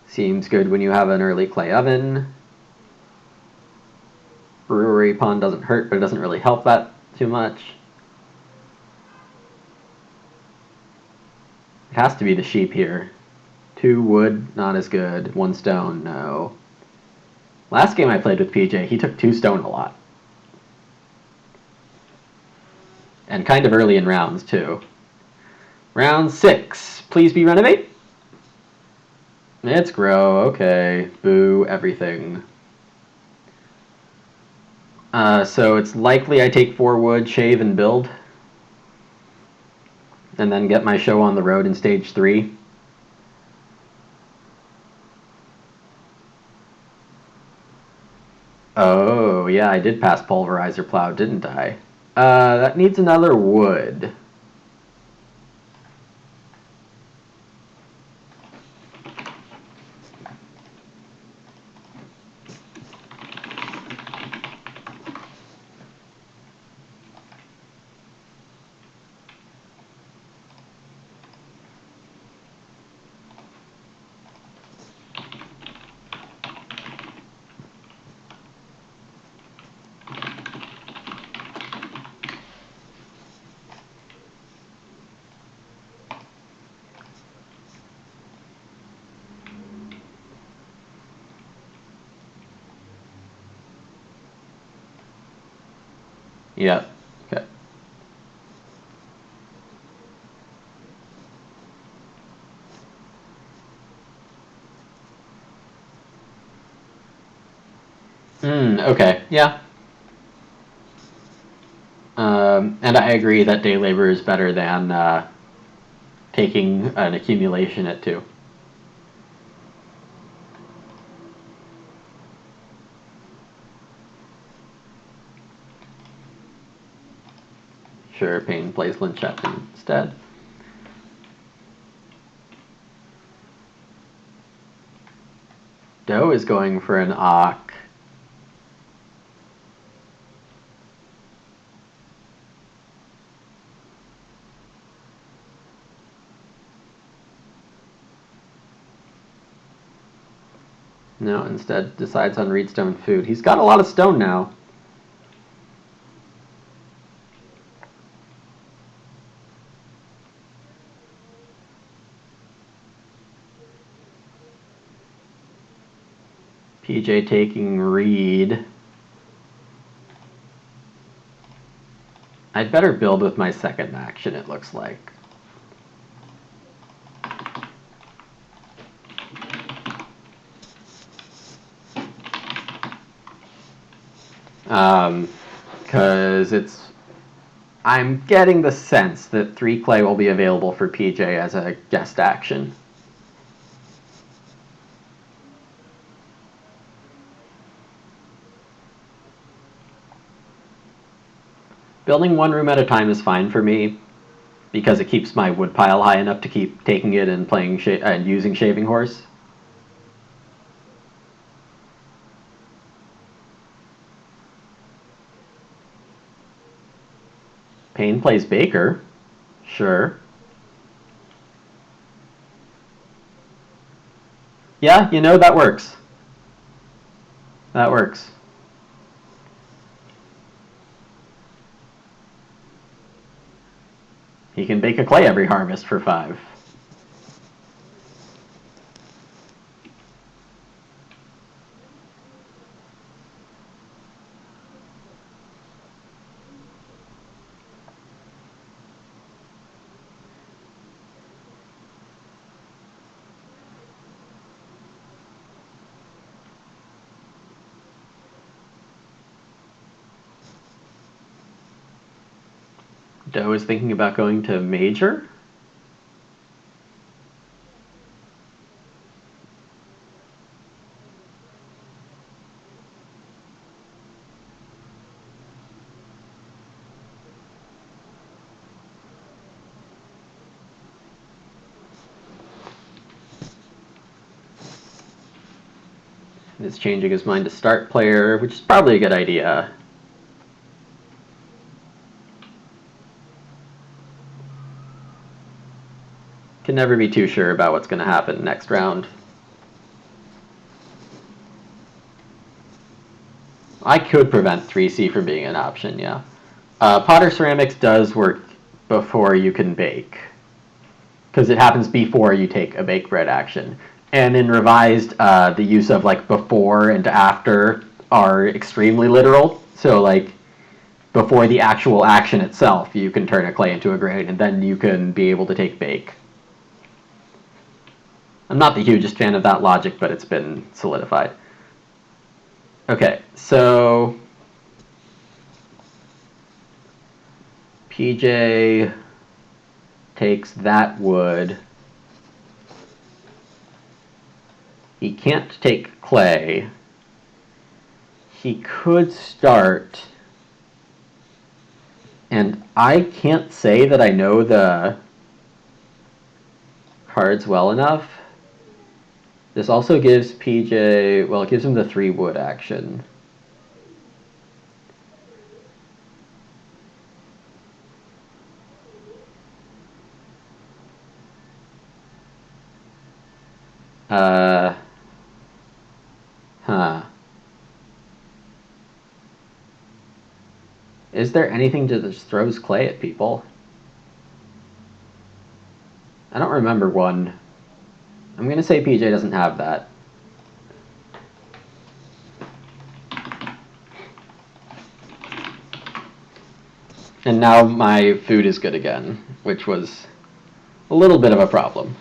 Seems good when you have an early clay oven. Brewery Pond doesn't hurt, but it doesn't really help that too much. It has to be the sheep here. 2 wood, not as good. 1 stone, no. Last game I played with PJ, he took 2 stone a lot. And kind of early in rounds, too. Round 6. Please be renovate. It's grow, okay. Boo, everything. So it's likely I take 4 wood, shave, and build. And then get my show on the road in stage 3. Oh, yeah, I did pass pulverizer plow, didn't I? That needs another wood. Yeah. Okay. Okay. Yeah. And I agree that day labor is better than taking an accumulation at 2. Sure, Payne plays Lynchette instead. Doe is going for an Ock. No, instead decides on Reedstone Food. He's got a lot of stone now. PJ taking Reed. I'd better build with my second action, it looks like. Because I'm getting the sense that 3 clay will be available for PJ as a guest action. Building 1 room at a time is fine for me because it keeps my wood pile high enough to keep taking it and playing and using Shaving Horse. Payne plays Baker. Sure. Yeah, that works. That works. He can bake a clay every harvest for 5. Doe is thinking about going to Major. It's changing his mind to start player, which is probably a good idea. Can never be too sure about what's going to happen next round. I could prevent 3C from being an option, yeah. Potter Ceramics does work before you can bake, because it happens before you take a bake bread action. And in Revised, the use of like before and after are extremely literal. So like before the actual action itself, you can turn a clay into a grain, and then you can be able to take bake. I'm not the hugest fan of that logic, but it's been solidified. Okay, so PJ takes that wood. He can't take clay. He could start, and I can't say that I know the cards well enough. This also gives PJ, well, it gives him the 3 wood action. Is there anything that just throws clay at people? I don't remember one. I'm going to say PJ doesn't have that. And now my food is good again, which was a little bit of a problem.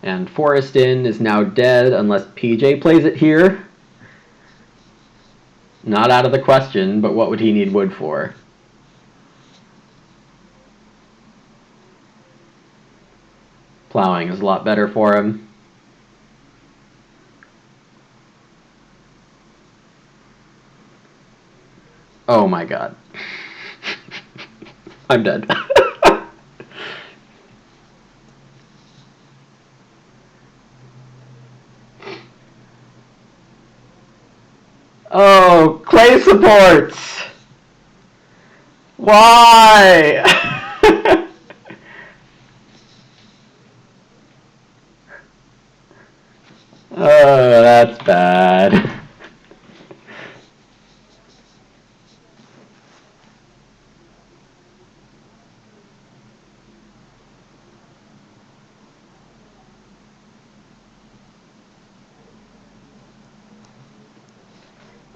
And Forest Inn is now dead unless PJ plays it here. Not out of the question, but what would he need wood for? Plowing is a lot better for him. Oh my god. I'm dead. Oh, clay supports! Why? Oh, that's bad.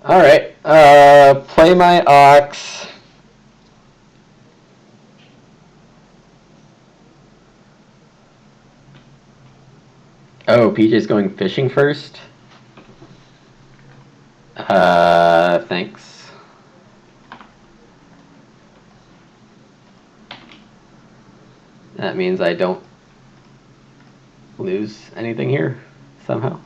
Alright, play my ox. Oh, PJ's going fishing first? Thanks. That means I don't lose anything here, somehow.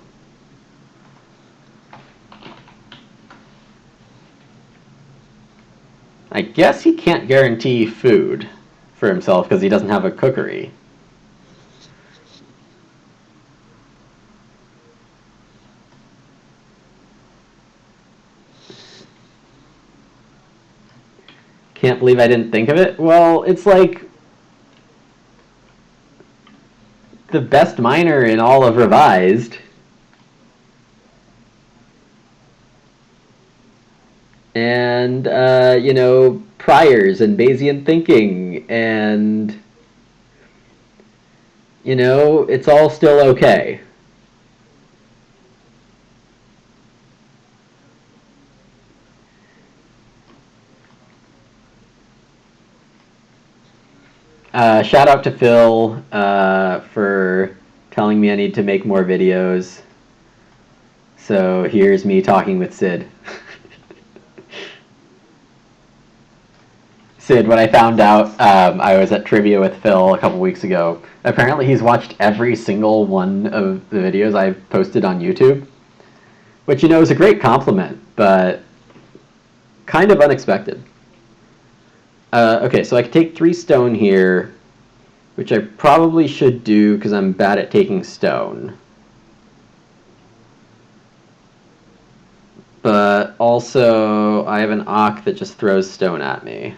I guess he can't guarantee food for himself because he doesn't have a cookery. Can't believe I didn't think of it. Well, it's like the best miner in all of Revised. And, you know, priors and Bayesian thinking, and, you know, it's all still okay. Shout out to Phil for telling me I need to make more videos. So here's me talking with Sid. Sid, when I found out I was at trivia with Phil a couple weeks ago, apparently he's watched every single one of the videos I've posted on YouTube, which, you know, is a great compliment, but kind of unexpected. Okay, so I can take 3 stone here, which I probably should do because I'm bad at taking stone. but also I have an Ock that just throws stone at me.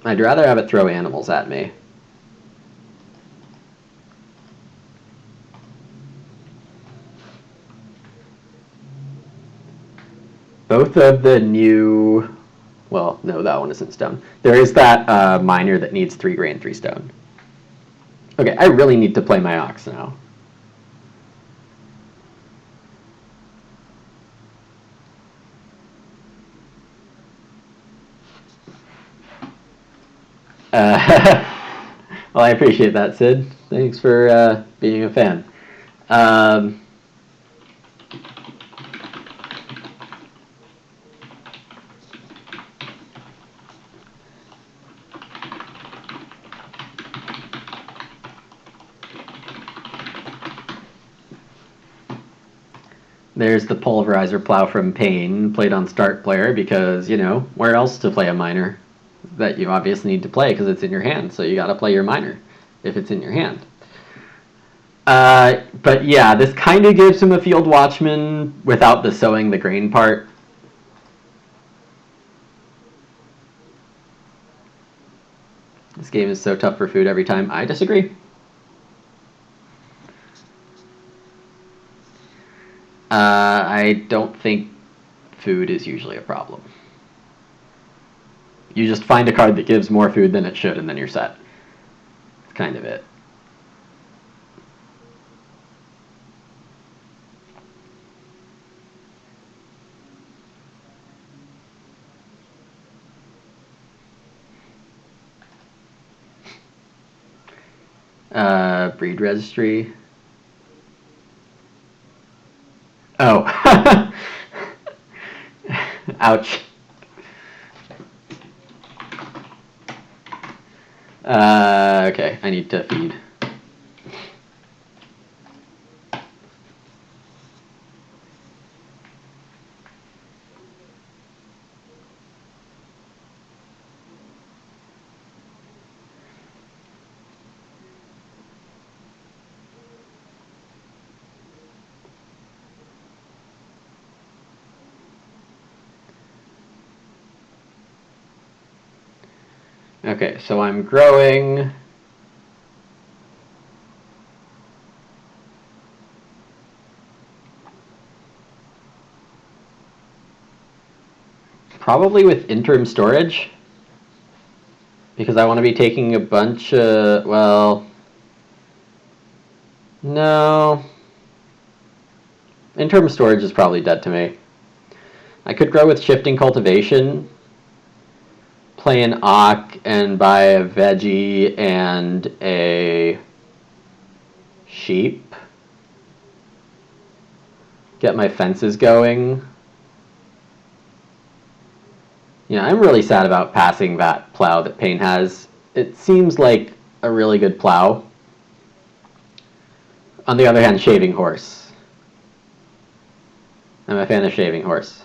I'd rather have it throw animals at me. Both of the new... Well, no, that one isn't stone. There is that miner that needs 3 grain, 3 stone. Okay, I really need to play my ox now. Well, I appreciate that, Sid. Thanks for being a fan. There's the pulverizer plow from Pain, played on start player because, you know, where else to play a miner that you obviously need to play because it's in your hand, so you got to play your miner if it's in your hand. But yeah, this kind of gives him a field watchman without the sowing the grain part. This game is so tough for food every time. I disagree. I don't think food is usually a problem. You just find a card that gives more food than it should, and then you're set. That's kind of it. Breed registry. Oh. Ouch. Okay, I need to feed. Okay, so I'm growing. Probably with interim storage. Because I want to be taking a bunch well... No. Interim storage is probably dead to me. I could grow with shifting cultivation, play an Ock, and buy a veggie and a sheep. Get my fences going. Yeah, I'm really sad about passing that plow that Pain has. It seems like a really good plow. On the other hand, Shaving Horse. I'm a fan of Shaving Horse.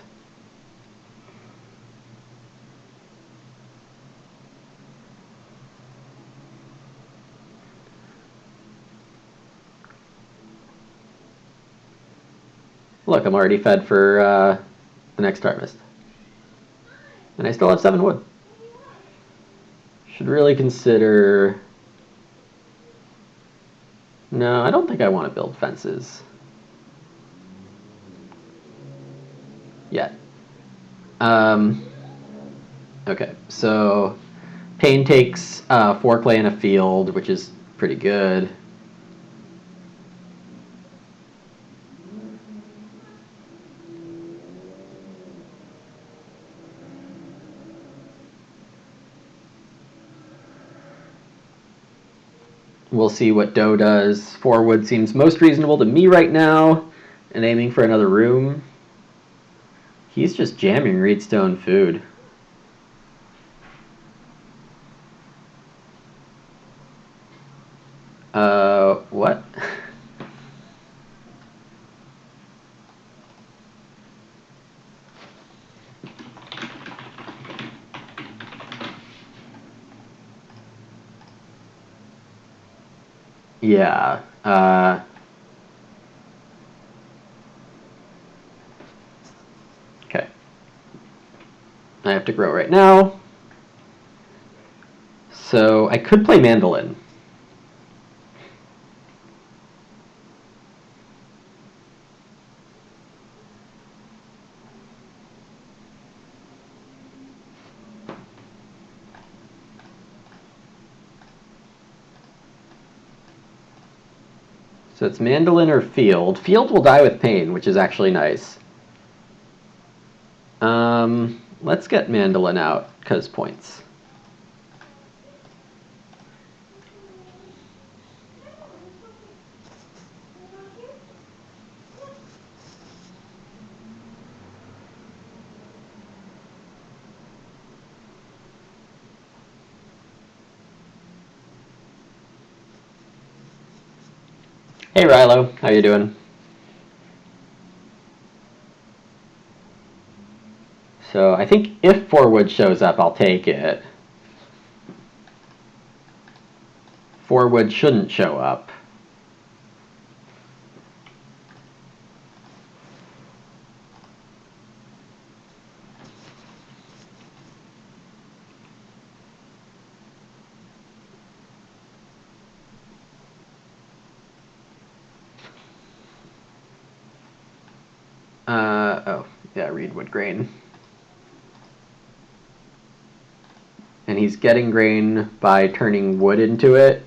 Look, I'm already fed for the next harvest. And I still have 7 wood. Should really consider... No, I don't think I want to build fences. Yet. Okay, so Pain takes 4 clay in a field, which is pretty good. We'll see what Doe does. 4 wood seems most reasonable to me right now, and aiming for another room. He's just jamming Reedstone food. What? Yeah. Okay. I have to grow right now. So I could play mandolin. So it's mandolin or field. Field will die with pain, which is actually nice. Let's get mandolin out, because points. Hey Rilo, how you doing? So I think if 4 wood shows up, I'll take it. 4 wood shouldn't show up. Oh, yeah, reed wood grain. And he's getting grain by turning wood into it,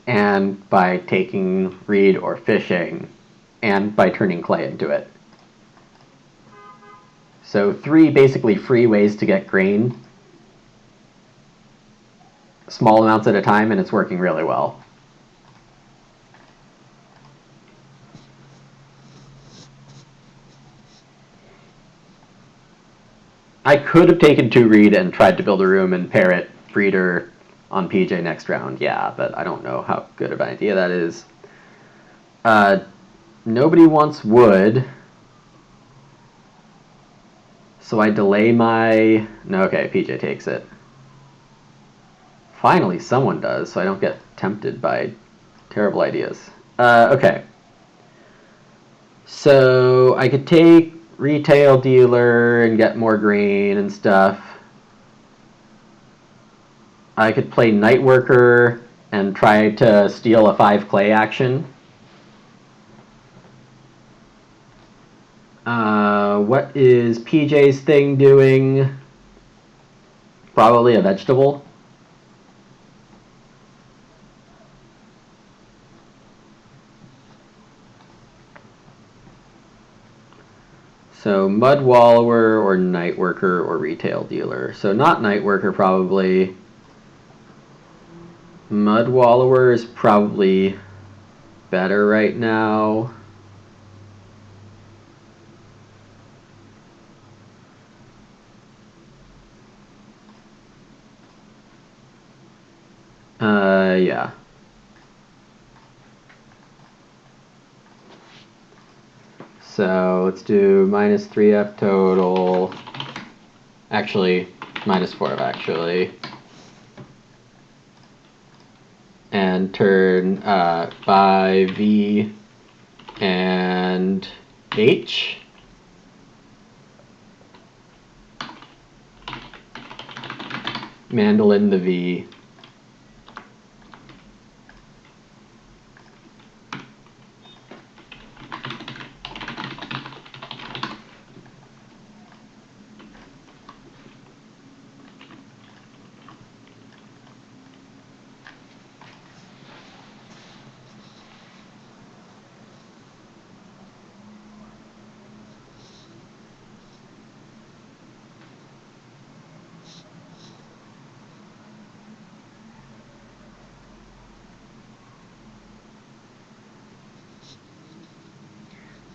and by taking reed or fishing, and by turning clay into it. So 3 basically free ways to get grain, small amounts at a time, and it's working really well. I could have taken 2 reed and tried to build a room and pair it breeder on PJ next round, yeah, but I don't know how good of an idea that is. Nobody wants wood, so I delay my... No, okay, PJ takes it. Finally, someone does, so I don't get tempted by terrible ideas. Okay. So I could take retail dealer and get more grain and stuff. I could play night worker and try to steal a 5 clay action. What is PJ's thing doing? Probably a vegetable. So mud wallower or night worker or retail dealer. So not night worker probably. Mud wallower is probably better right now. Yeah. So let's do minus 3F total. Actually, minus 4F actually. And turn by V and H. Mandolin the V.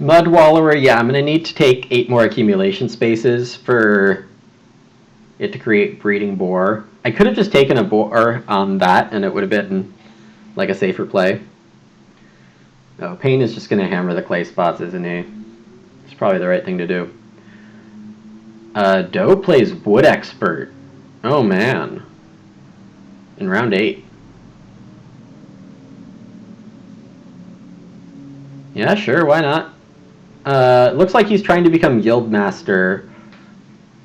Mud wallower, yeah, I'm going to need to take 8 more accumulation spaces for it to create breeding boar. I could have just taken a boar on that and it would have been like a safer play. Oh, Payne is just going to hammer the clay spots, isn't he? It's probably the right thing to do. Doe plays wood expert. Oh man. In round 8. Yeah, sure, why not? Looks like he's trying to become guild master,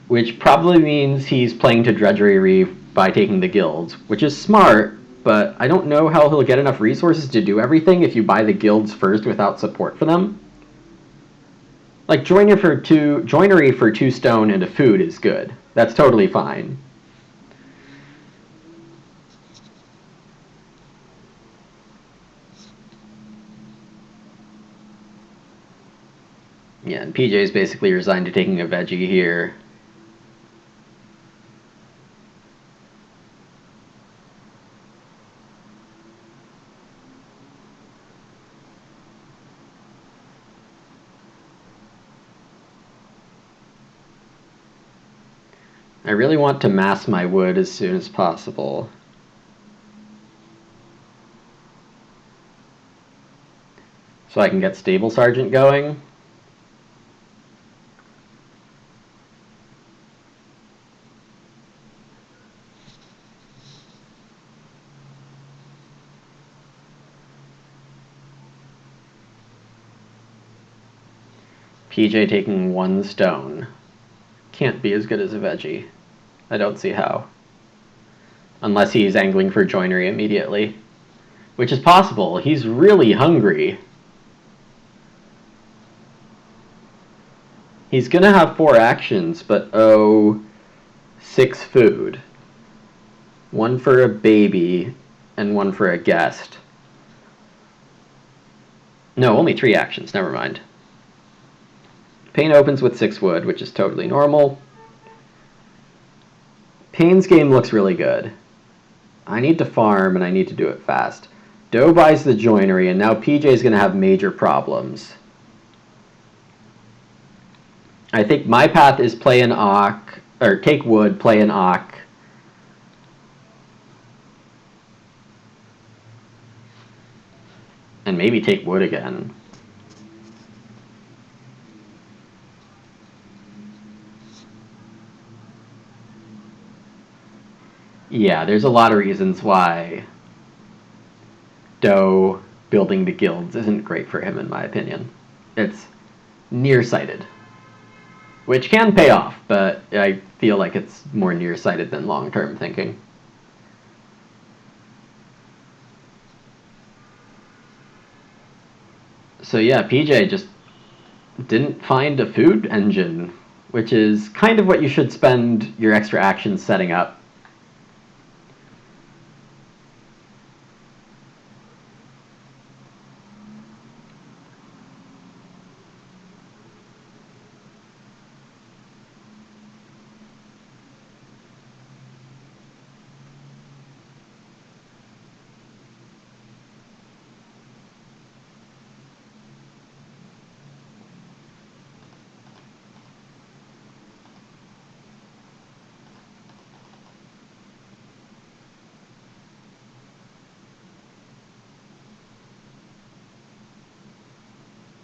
which probably means he's playing to drudgery by taking the guilds, which is smart, but I don't know how he'll get enough resources to do everything if you buy the guilds first without support for them. Like joinery for 2 stone and a food is good. That's totally fine. Yeah, and PJ's basically resigned to taking a veggie here. I really want to mass my wood as soon as possible. So I can get Stable Sergeant going. PJ taking 1 stone. Can't be as good as a veggie. I don't see how. Unless he's angling for joinery immediately. Which is possible. He's really hungry. He's gonna have 4 actions, but 6 food. 1 for a baby, and 1 for a guest. No, only 3 actions, never mind. Payne opens with 6 wood, which is totally normal. Payne's game looks really good. I need to farm, and I need to do it fast. Doe buys the joinery, and now PJ's going to have major problems. I think my path is play an Ock, or take wood, play an Ock. And maybe take wood again. Yeah, there's a lot of reasons why Doe building the guilds isn't great for him, in my opinion. It's nearsighted, which can pay off, but I feel like it's more nearsighted than long-term thinking. So yeah, PJ just didn't find a food engine, which is kind of what you should spend your extra actions setting up.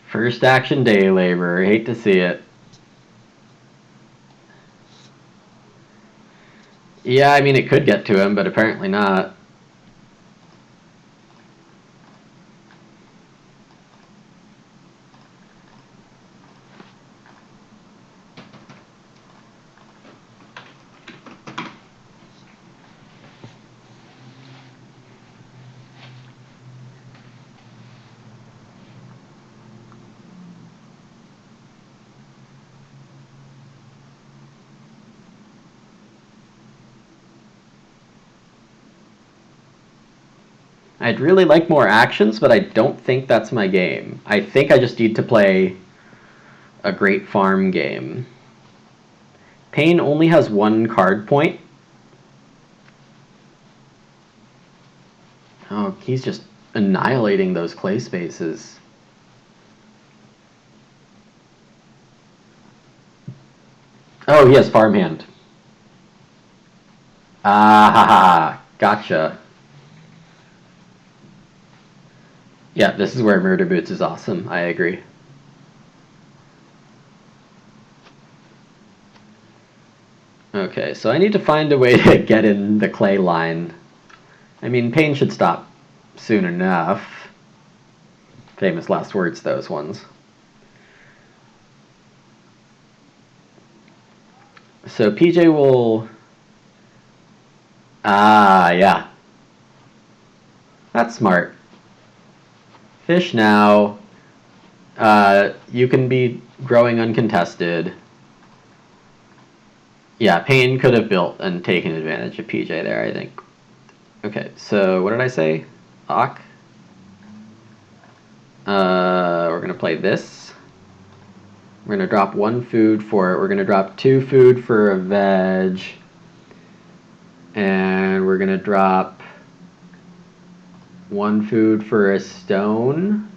First action day labor. Hate to see it. Yeah, I mean, it could get to him, but apparently not. I'd really like more actions, but I don't think that's my game. I think I just need to play a great farm game. Payne only has 1 card point. Oh, he's just annihilating those clay spaces. Oh, he has farmhand. Ah, ha, ha. Gotcha. Yeah, this is where Murder Boots is awesome. I agree. Okay, so I need to find a way to get in the clay line. I mean, Payne should stop soon enough. Famous last words, those ones. So PJ will... Ah, yeah. That's smart. Fish now. You can be growing uncontested. Yeah, Payne could have built and taken advantage of PJ there, I think. Okay, so what did I say? Ak. We're going to play this. We're going to drop 1 food for it. We're going to drop 2 food for a veg. And we're going to drop 1 food for a stone.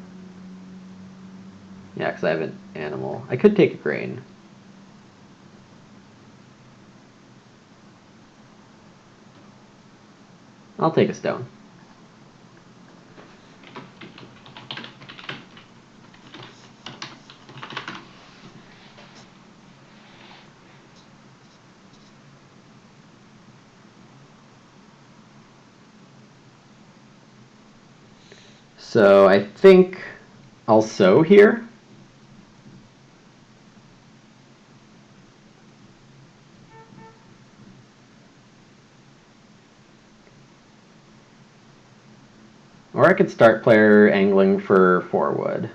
Yeah, because I have an animal. I could take a grain. I'll take a stone. So I think I'll sow here. Or I could start player angling for 4 wood.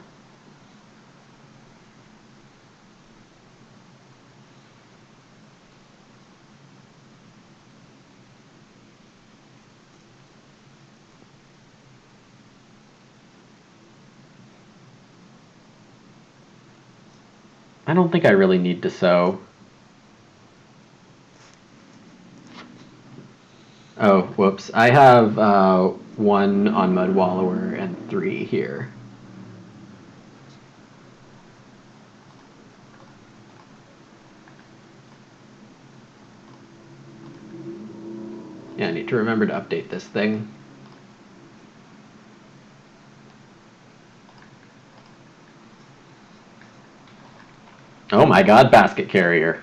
I don't think I really need to sow. Oh, whoops. I have 1 on Mud Wallower and 3 here. Yeah, I need to remember to update this thing. Oh my god, basket carrier.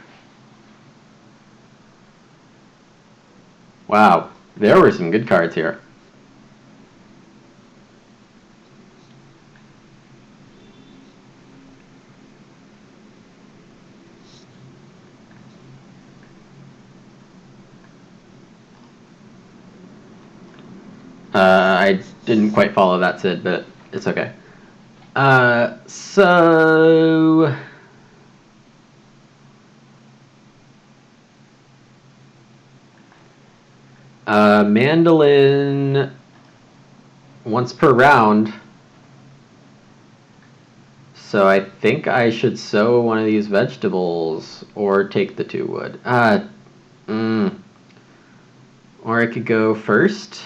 Wow, there were some good cards here. I didn't quite follow that, Sid, but it's okay. So... mandolin once per round. So I think I should sow one of these vegetables or take the 2 wood. Or I could go first.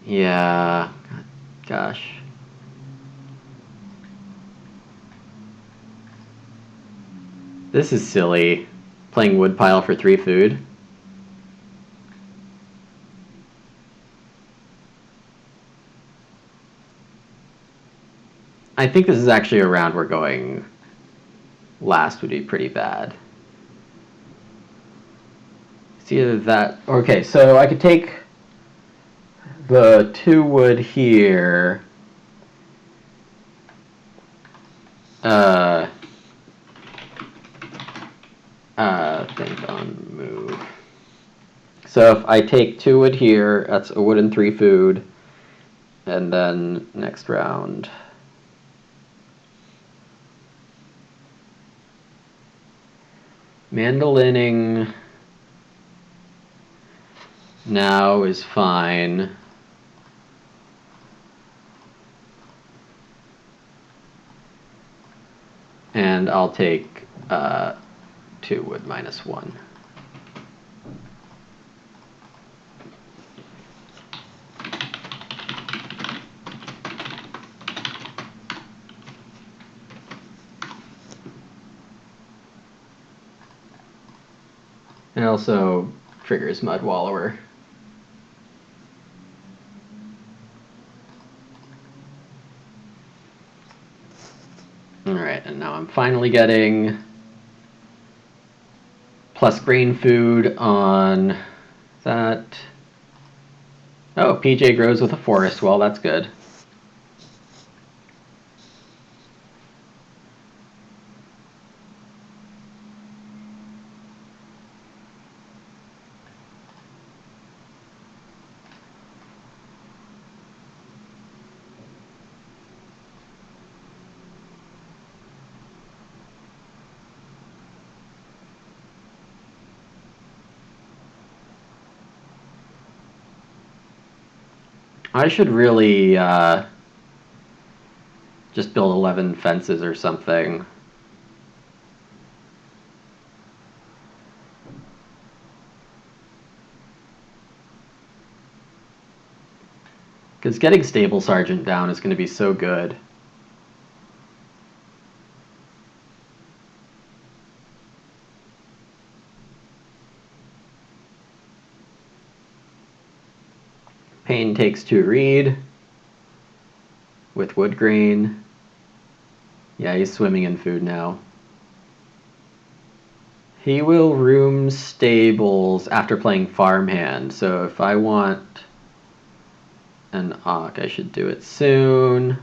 Yeah. Gosh. This is silly. Playing woodpile for 3 food. I think this is actually a round we're going last would be pretty bad. It's either that... Okay, so I could take the 2 wood here. Think on move. So if I take 2 wood here, that's a wood and 3 food. And then next round... mandolining now is fine. And I'll take 2 wood minus 1. It also triggers Mud Wallower. Alright, and now I'm finally getting plus grain food on that. Oh, PJ grows with a forest. Well, that's good. I should really just build 11 fences or something. Because getting Stable Sergeant down is going to be so good. Payne takes 2 reed with wood grain. Yeah, he's swimming in food now. He will room stables after playing farmhand. So if I want an Ock, I should do it soon.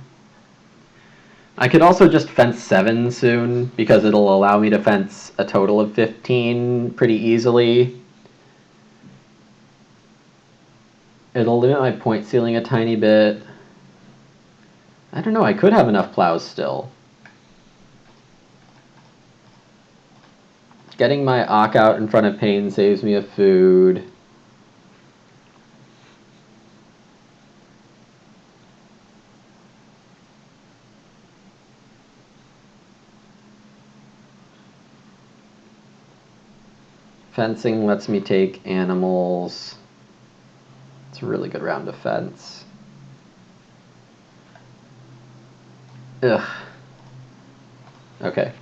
I could also just fence 7 soon, because it'll allow me to fence a total of 15 pretty easily. It'll limit my point ceiling a tiny bit. I don't know, I could have enough plows still. Getting my Ock out in front of Payne saves me a food. Fencing lets me take animals. It's a really good round of fence. Ugh. Okay.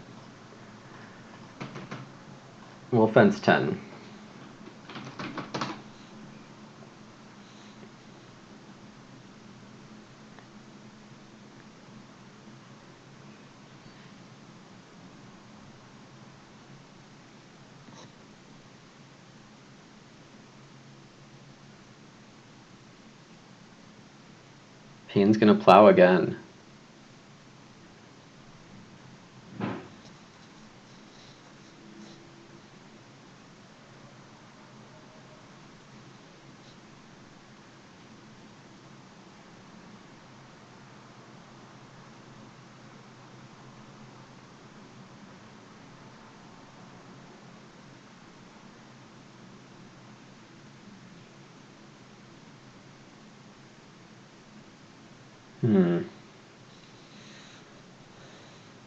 We'll fence 10. Payne's gonna plow again.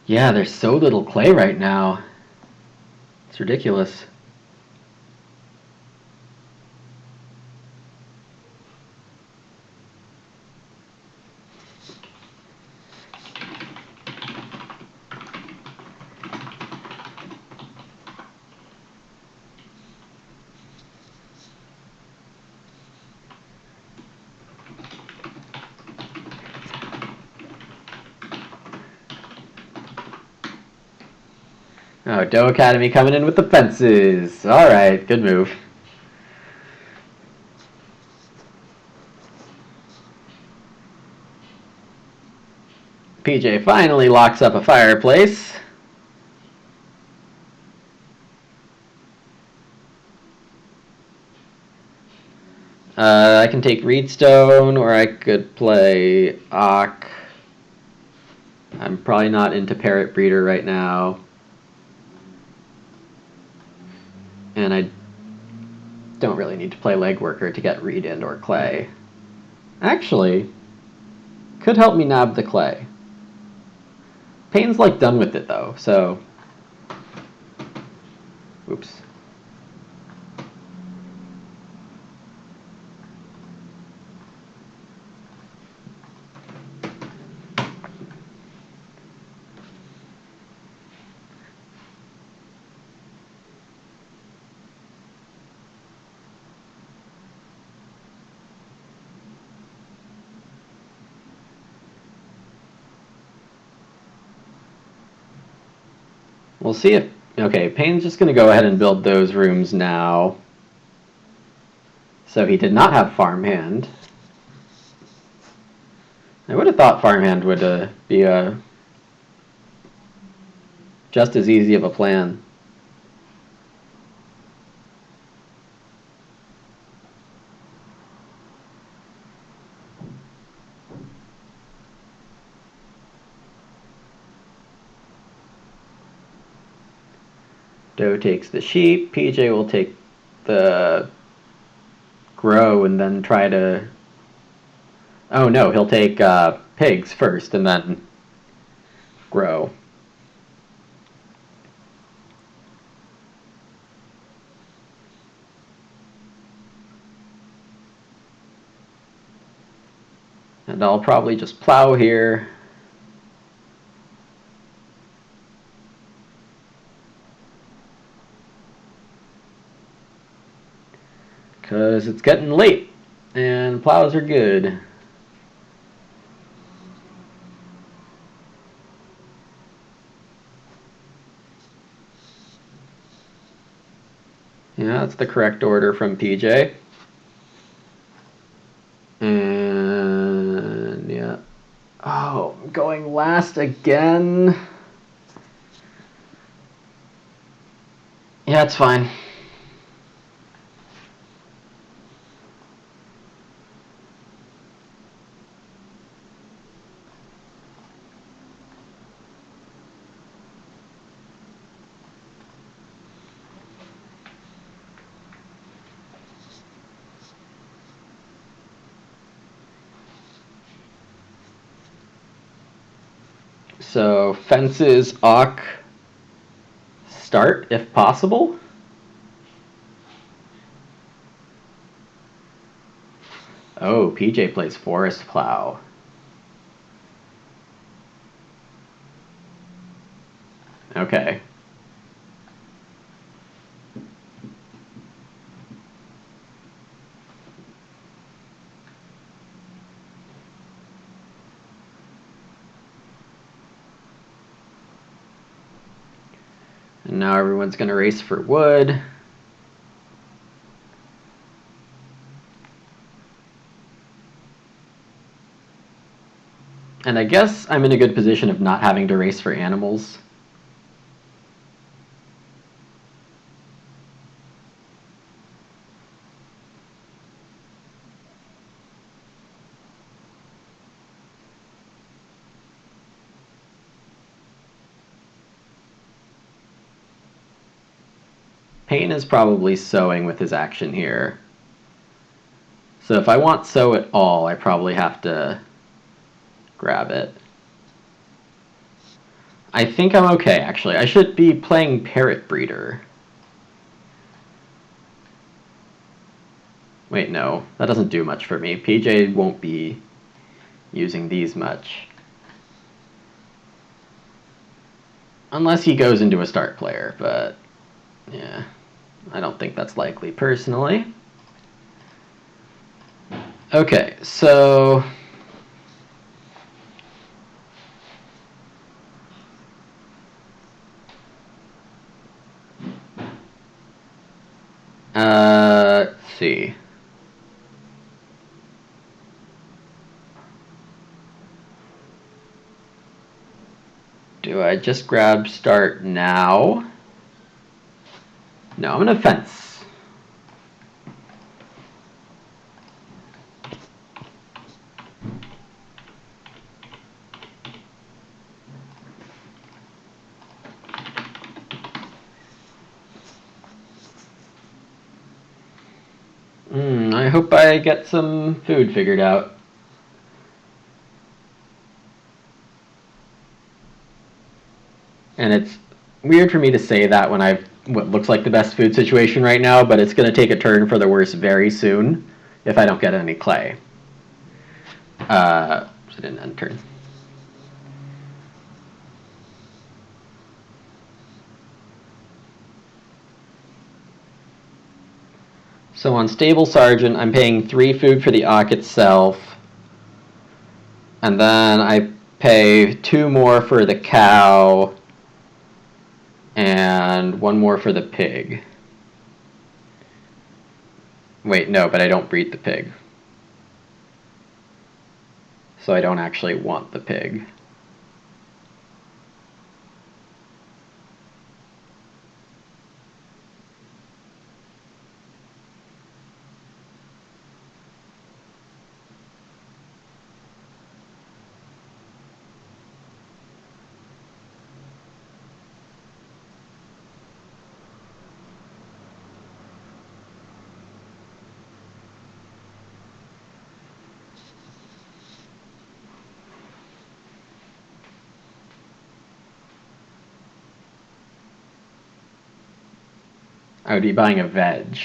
Yeah, there's so little clay right now. It's ridiculous. Oh, Doe Academy coming in with the fences. All right, good move. PJ finally locks up a fireplace. I can take Reedstone, or I could play Ock. I'm probably not into Parrot Breeder right now. And I don't really need to play Legworker to get Reed and or Clay. Actually, could help me nab the Clay. Payne's like done with it though, so... Oops. We'll see if... Okay, Payne's just going to go ahead and build those rooms now. So he did not have farmhand. I would have thought farmhand would be just as easy of a plan. Doe takes the sheep. PJ will take the grow and then try to... Oh no, he'll take pigs first and then grow. And I'll probably just plow here. Because it's getting late and plows are good. Yeah, that's the correct order from PJ. And yeah. Oh, I'm going last again. Yeah, it's fine. So fences, Ock, start if possible. Oh, PJ plays forest plow. Okay. And now everyone's going to race for wood. And I guess I'm in a good position of not having to race for animals. Payne is probably sowing with his action here. So if I want sow at all, I probably have to grab it. I think I'm okay, actually. I should be playing Parrot Breeder. Wait, no. That doesn't do much for me. PJ won't be using these much. Unless he goes into a start player, but yeah, I don't think that's likely personally. Okay, so let's see. Do I just grab start now? No, I'm gonna fence. I hope I get some food figured out. And it's weird for me to say that when I've what looks like the best food situation right now, but it's going to take a turn for the worse very soon if I don't get any clay. So it didn't end turn. So on Stable Sergeant, I'm paying 3 food for the Ock itself. And then I pay 2 more for the cow and 1 more for the pig. Wait, no, but I don't breed the pig. So I don't actually want the pig. I would be buying a veg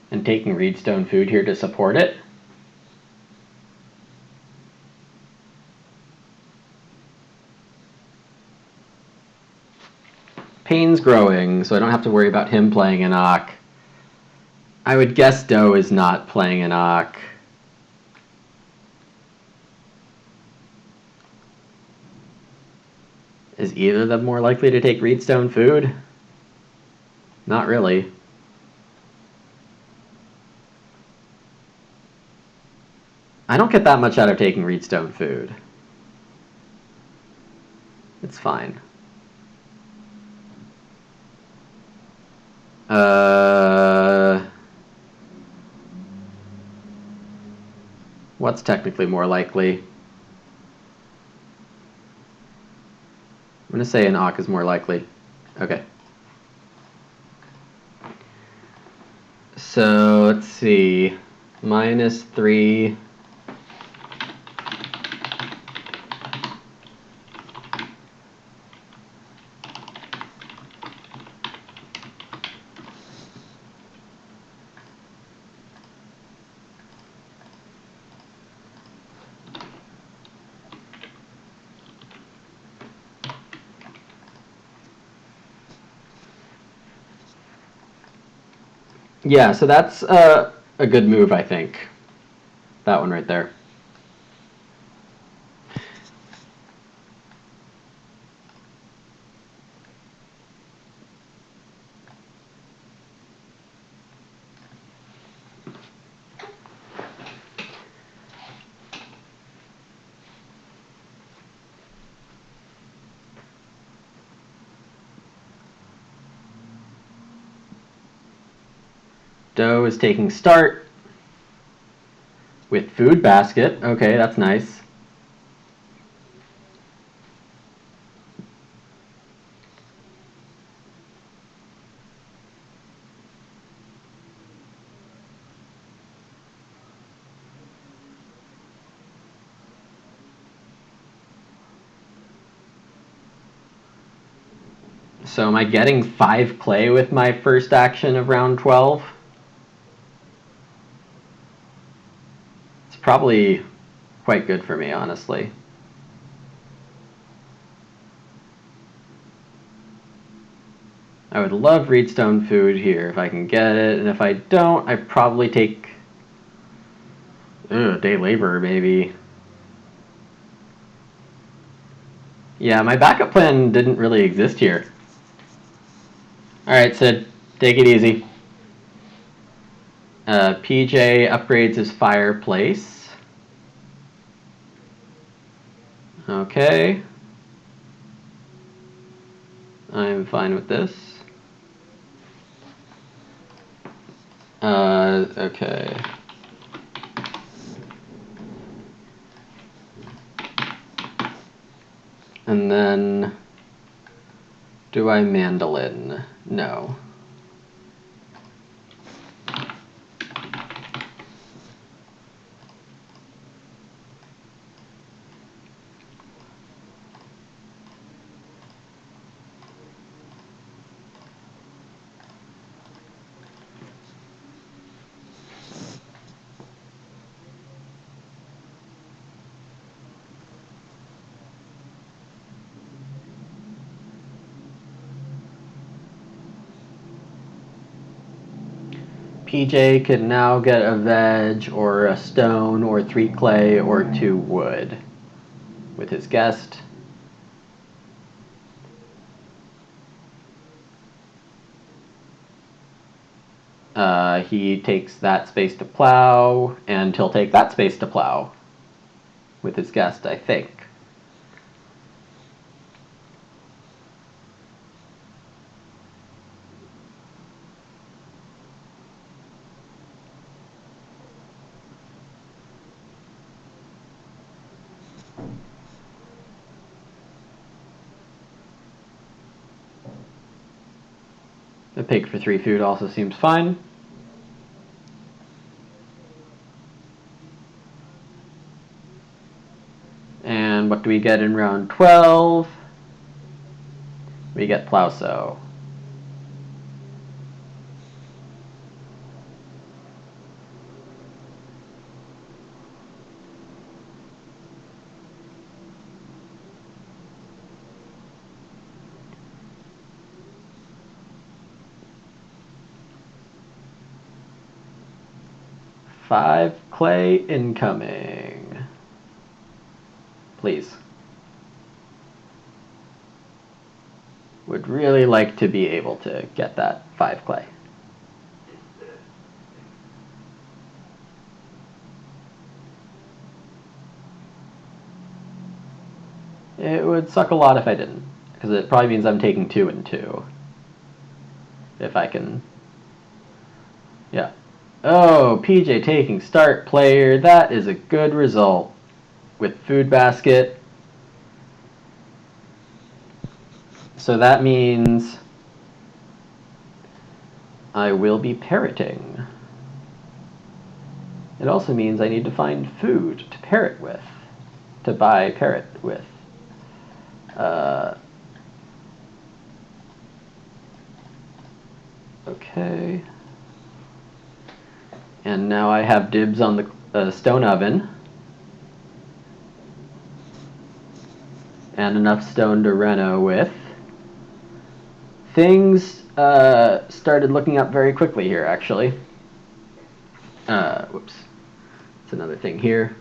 and taking Reedstone food here to support it. Pain's growing, so I don't have to worry about him playing an Ock. I would guess Doe is not playing an Ock. Is either of them more likely to take Reedstone food? Not really. I don't get that much out of taking Reedstone food. It's fine. What's technically more likely? I'm going to say an Ock is more likely. Okay. So let's see. -3. Yeah, so that's a good move, I think. That one right there. Doe is taking start with food basket. Okay, that's nice. So am I getting 5 clay with my first action of round 12? It's probably quite good for me, honestly. I would love Reedstone food here if I can get it, and if I don't, I probably take day labor maybe. Yeah, my backup plan didn't really exist here. Alright, Sid, take it easy. PJ upgrades his fireplace. Okay. I'm fine with this. Okay. And then, do I mandolin? No. PJ can now get a veg or a stone or 3 clay or 2 wood with his guest. He takes that space to plow, and he'll take that space to plow. with his guest, I think. The pig for 3 food also seems fine. And what do we get in round 12? We get Plauso. Five clay incoming. Please. Would really like to be able to get that 5 clay. It would suck a lot if I didn't, because it probably means I'm taking 2 and 2. If I can. Yeah. Oh, PJ taking start player. That is a good result. With food basket. So that means I will be parroting. It also means I need to find food to parrot with. To buy parrot with. Okay. And now I have dibs on the stone oven. And enough stone to reno with. Things started looking up very quickly here, actually. Whoops. It's another thing here.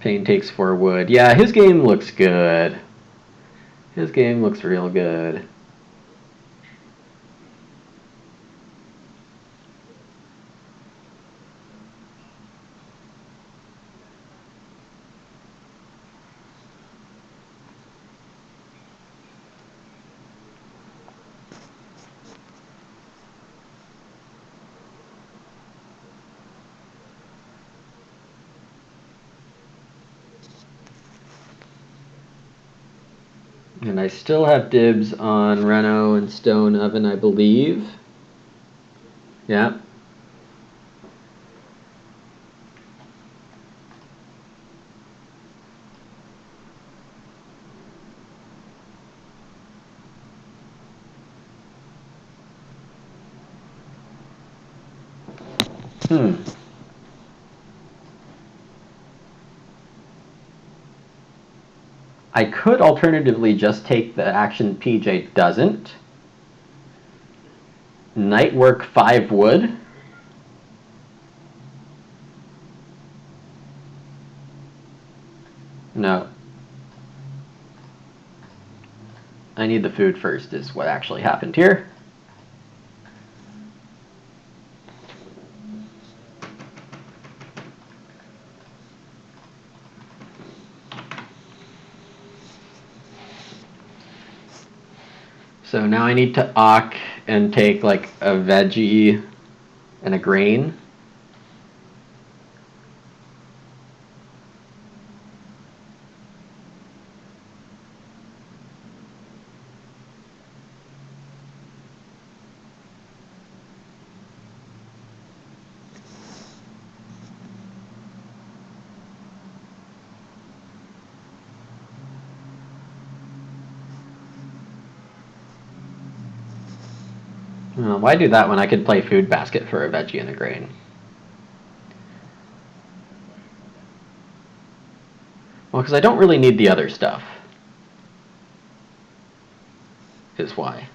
Payne takes 4 wood. Yeah, his game looks good. His game looks real good. And I still have dibs on reno and stone oven, I believe. Yeah. I could alternatively just take the action PJ doesn't. Night work 5 wood. No. I need the food first is what actually happened here. So now I need to awk and take like a veggie and a grain. Why do that when I could play food basket for a veggie and a grain? Well, because I don't really need the other stuff. Is why.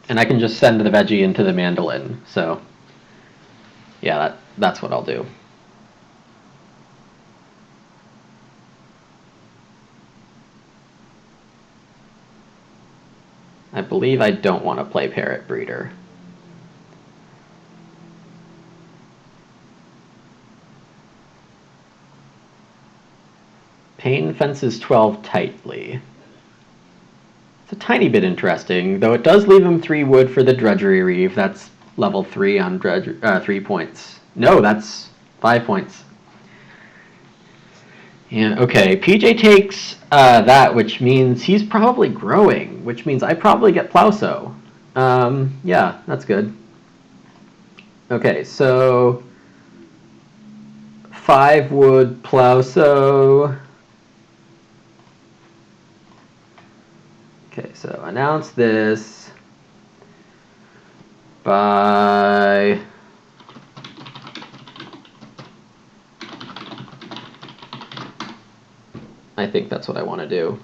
And I can just send the veggie into the mandolin, so yeah, that's what I'll do. I believe I don't want to play Parrot Breeder. Pain fences 12 tightly. It's a tiny bit interesting, though it does leave him 3 wood for the Drudgery Reeve. That's level 3 on 3 points. No, that's 5 points. Yeah, okay. PJ takes that, which means he's probably growing, which means I probably get Plowsow. Yeah, that's good. Okay, so 5 wood Plowsow. Okay, so announce this by I think that's what I want to do.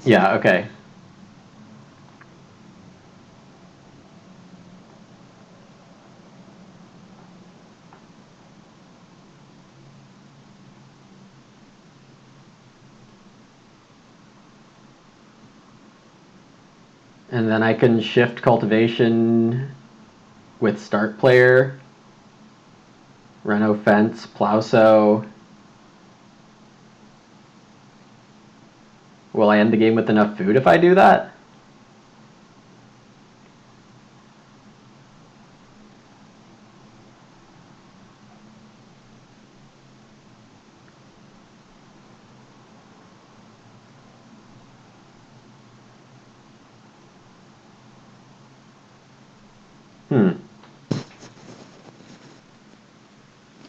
Yeah, okay. And then I can shift cultivation with start player, Reno Fence, Plowsow. Will I end the game with enough food if I do that?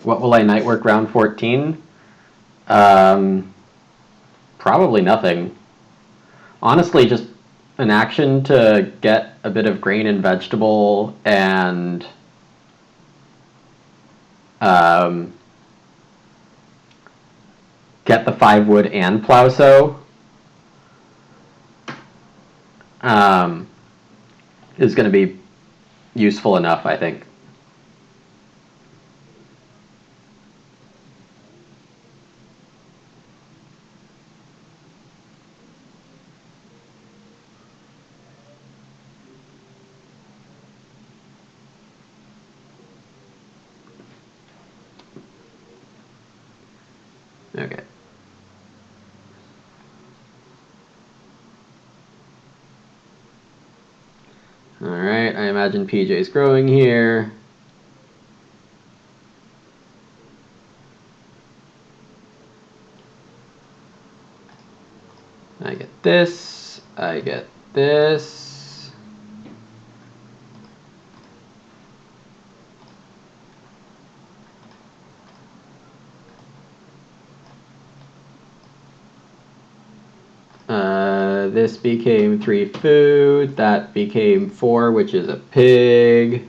What will I Nightwork round 14? Probably nothing. Honestly, just an action to get a bit of grain and vegetable and get the 5 wood and Plowsow is going to be useful enough, I think. Okay. Alright, I imagine PJ's growing here. I get this, I get this. This became 3 food, that became 4, which is a pig.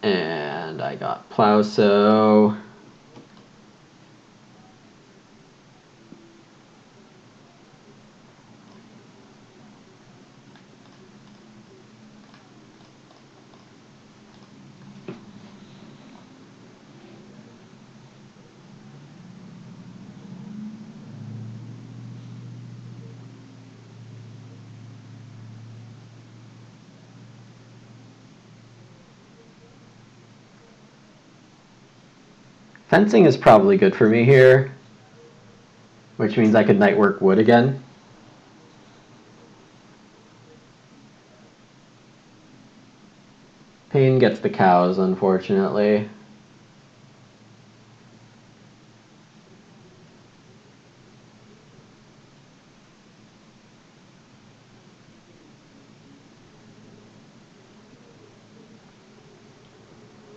And I got Plowsow. Fencing is probably good for me here, which means I could Nightwork wood again. Pain gets the cows, unfortunately.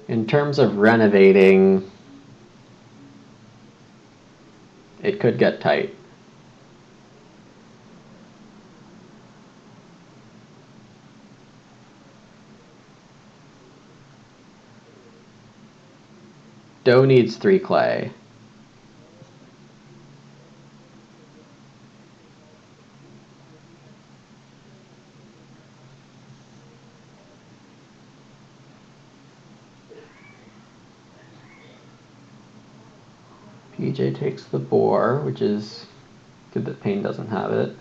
In terms of renovating, it could get tight. Doe needs 3 clay. PJ takes the boar, which is good that Pain doesn't have it.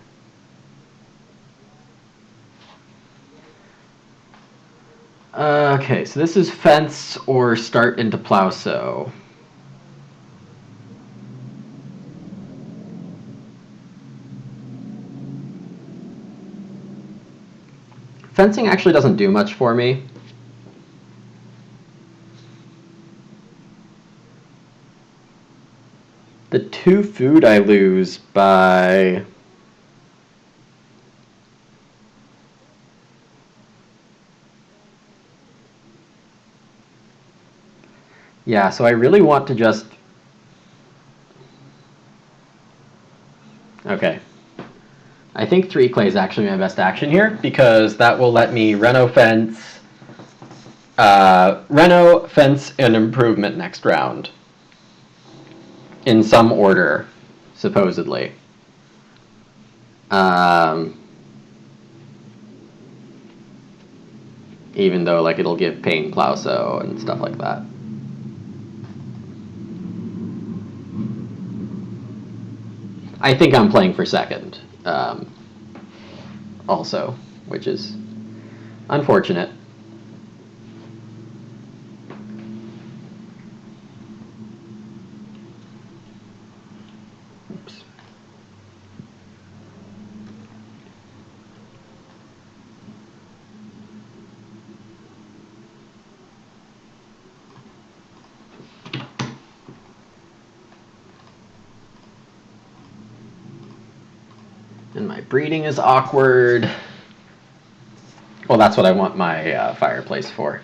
Okay, so this is fence or start into plow sow. Fencing actually doesn't do much for me. The 2 food I lose by... Yeah, so I really want to just... Okay. I think 3 clay is actually my best action here, because that will let me reno, fence, and improvement next round. In some order, supposedly. Even though like it'll give Pain plow sow and stuff like that. I think I'm playing for second, also, which is unfortunate. Oops. And my breeding is awkward. Well, that's what I want my fireplace for.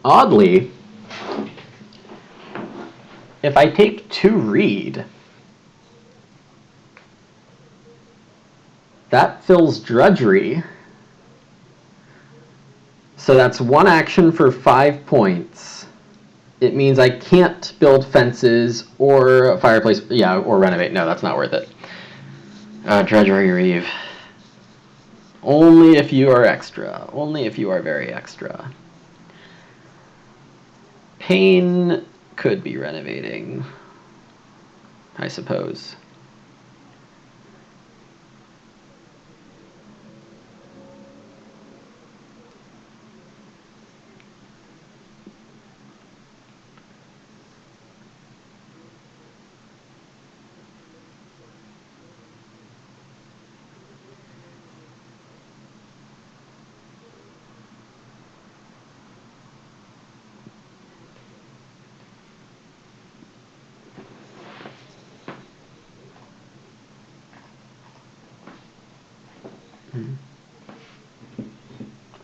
Oddly, if I take 2 reed, that fills drudgery. So that's 1 action for 5 points. It means I can't build fences or a fireplace, or renovate. No, that's not worth it. Drudgery reeve. Only if you are extra. Only if you are very extra. Pain could be renovating, I suppose.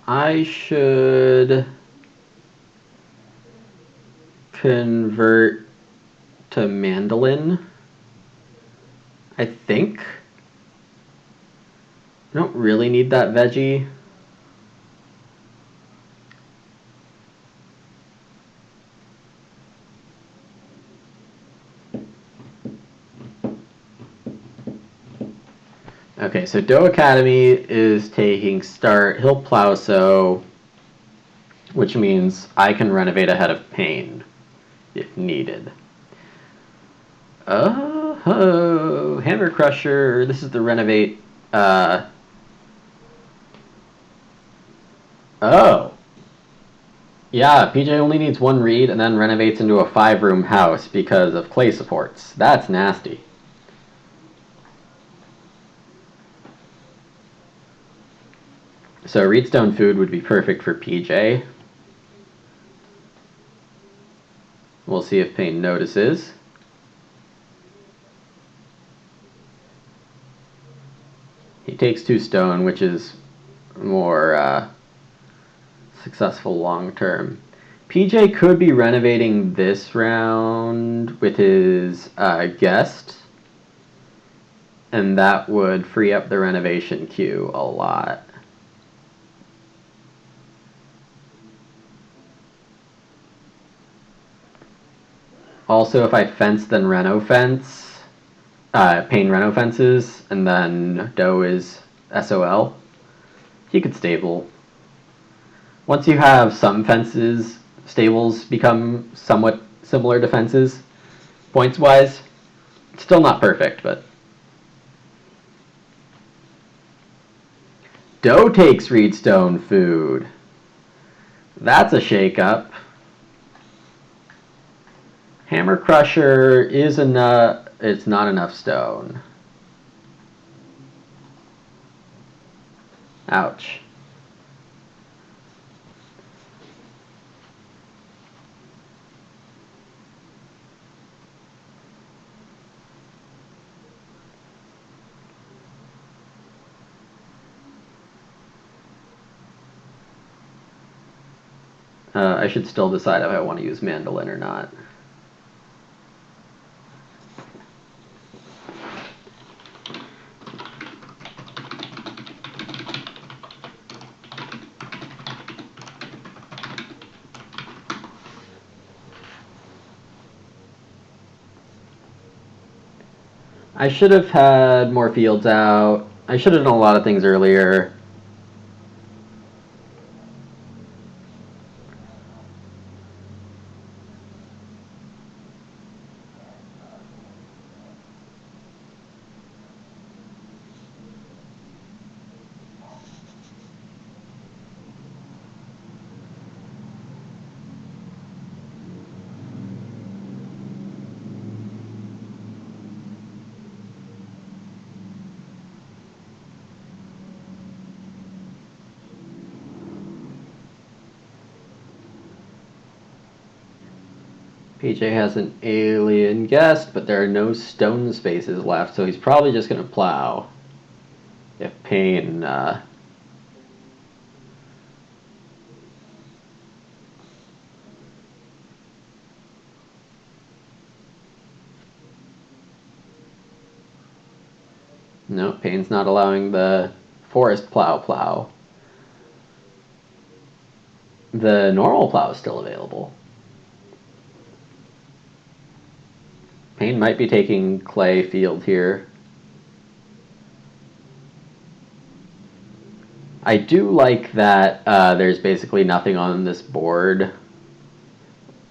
I should convert to mandolin, I think. I don't really need that veggie. Okay, so Doe Academy is taking start. He'll plow sow, which means I can renovate ahead of Pain if needed. Oh, Hammer Crusher. This is the renovate. Oh. Yeah, PJ only needs one read and then renovates into a 5-room house because of clay supports. That's nasty. So Reedstone Food would be perfect for PJ. We'll see if Payne notices. He takes 2 stone, which is more successful long term. PJ could be renovating this round with his guest, and that would free up the renovation queue a lot. Also, if I fence, then Reno fence, Payne Reno fences, and then Doe is SOL, he could stable. Once you have some fences, stables become somewhat similar to fences, points-wise. Still not perfect, but... Doe takes Reedstone Food. That's a shake-up. Hammer Crusher is enough. It's not enough stone. Ouch. I should still decide if I want to use mandolin or not. I should have had more fields out. I should have done a lot of things earlier. PJ has an alien guest, but there are no stone spaces left, so he's probably just going to plow. If Payne... No, Payne's not allowing the forest plow. The normal plow is still available. Payne might be taking clay field here. I do like that there's basically nothing on this board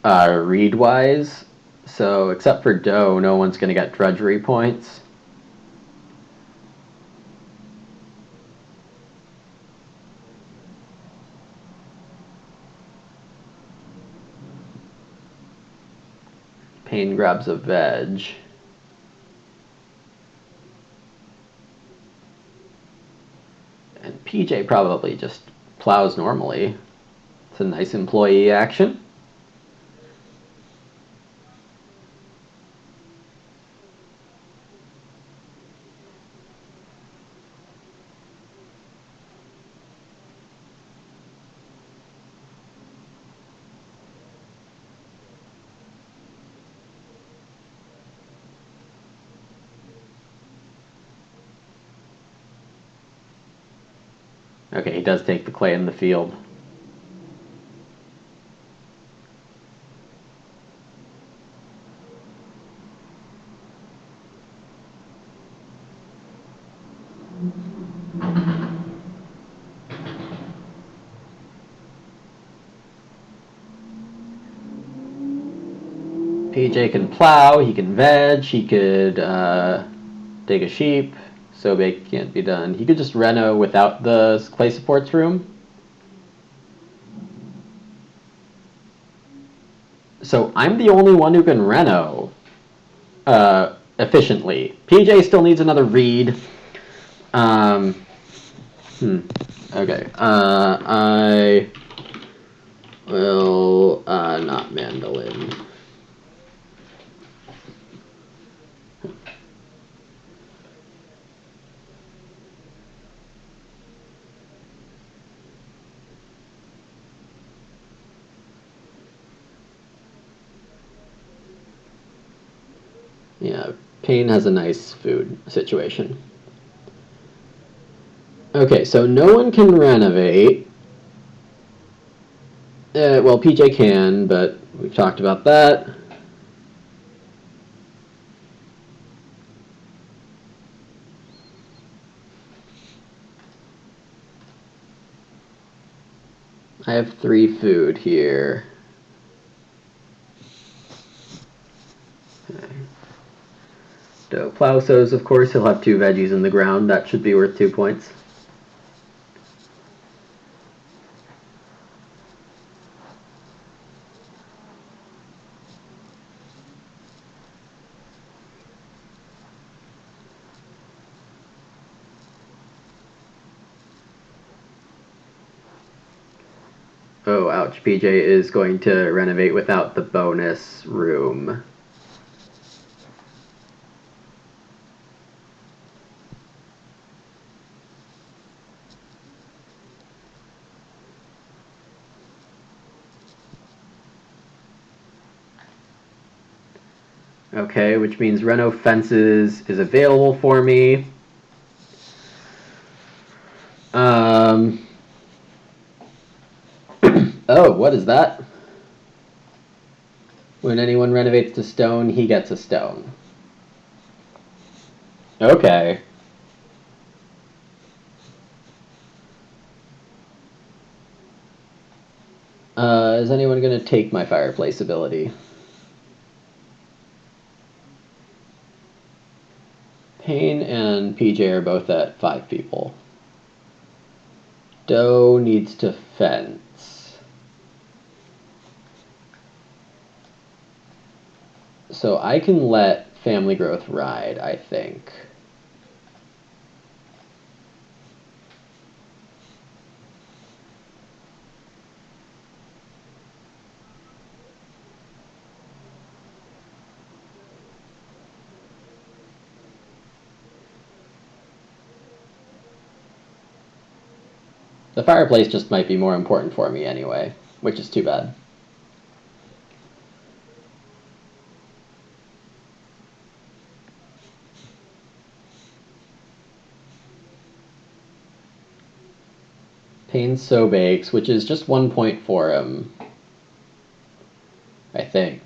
read-wise. So except for Doe, no one's going to get drudgery points. Payne grabs a veg. And PJ probably just plows normally. It's a nice employee action. Okay, he does take the clay in the field. PJ can plow, he can veg, he could dig a sheep. Sobek can't be done. He could just reno without the clay supports room. So I'm the only one who can reno efficiently. PJ still needs another read. Okay. I will not mandolin. Yeah, Payne has a nice food situation. Okay, so no one can renovate. Well, PJ can, but we've talked about that. I have 3 food here. Okay. So plow sows, of course, he'll have 2 veggies in the ground. That should be worth 2 points. Oh, ouch. PJ is going to renovate without the bonus room. Okay, which means Reno Fences is available for me. Oh, what is that? When anyone renovates to stone, he gets a stone. Okay. Is anyone going to take my fireplace ability? Payne and PJ are both at 5 people. Doe needs to fence. So I can let family growth ride, I think. The fireplace just might be more important for me anyway, which is too bad. Payne so bakes, which is just 1 point for him, I think.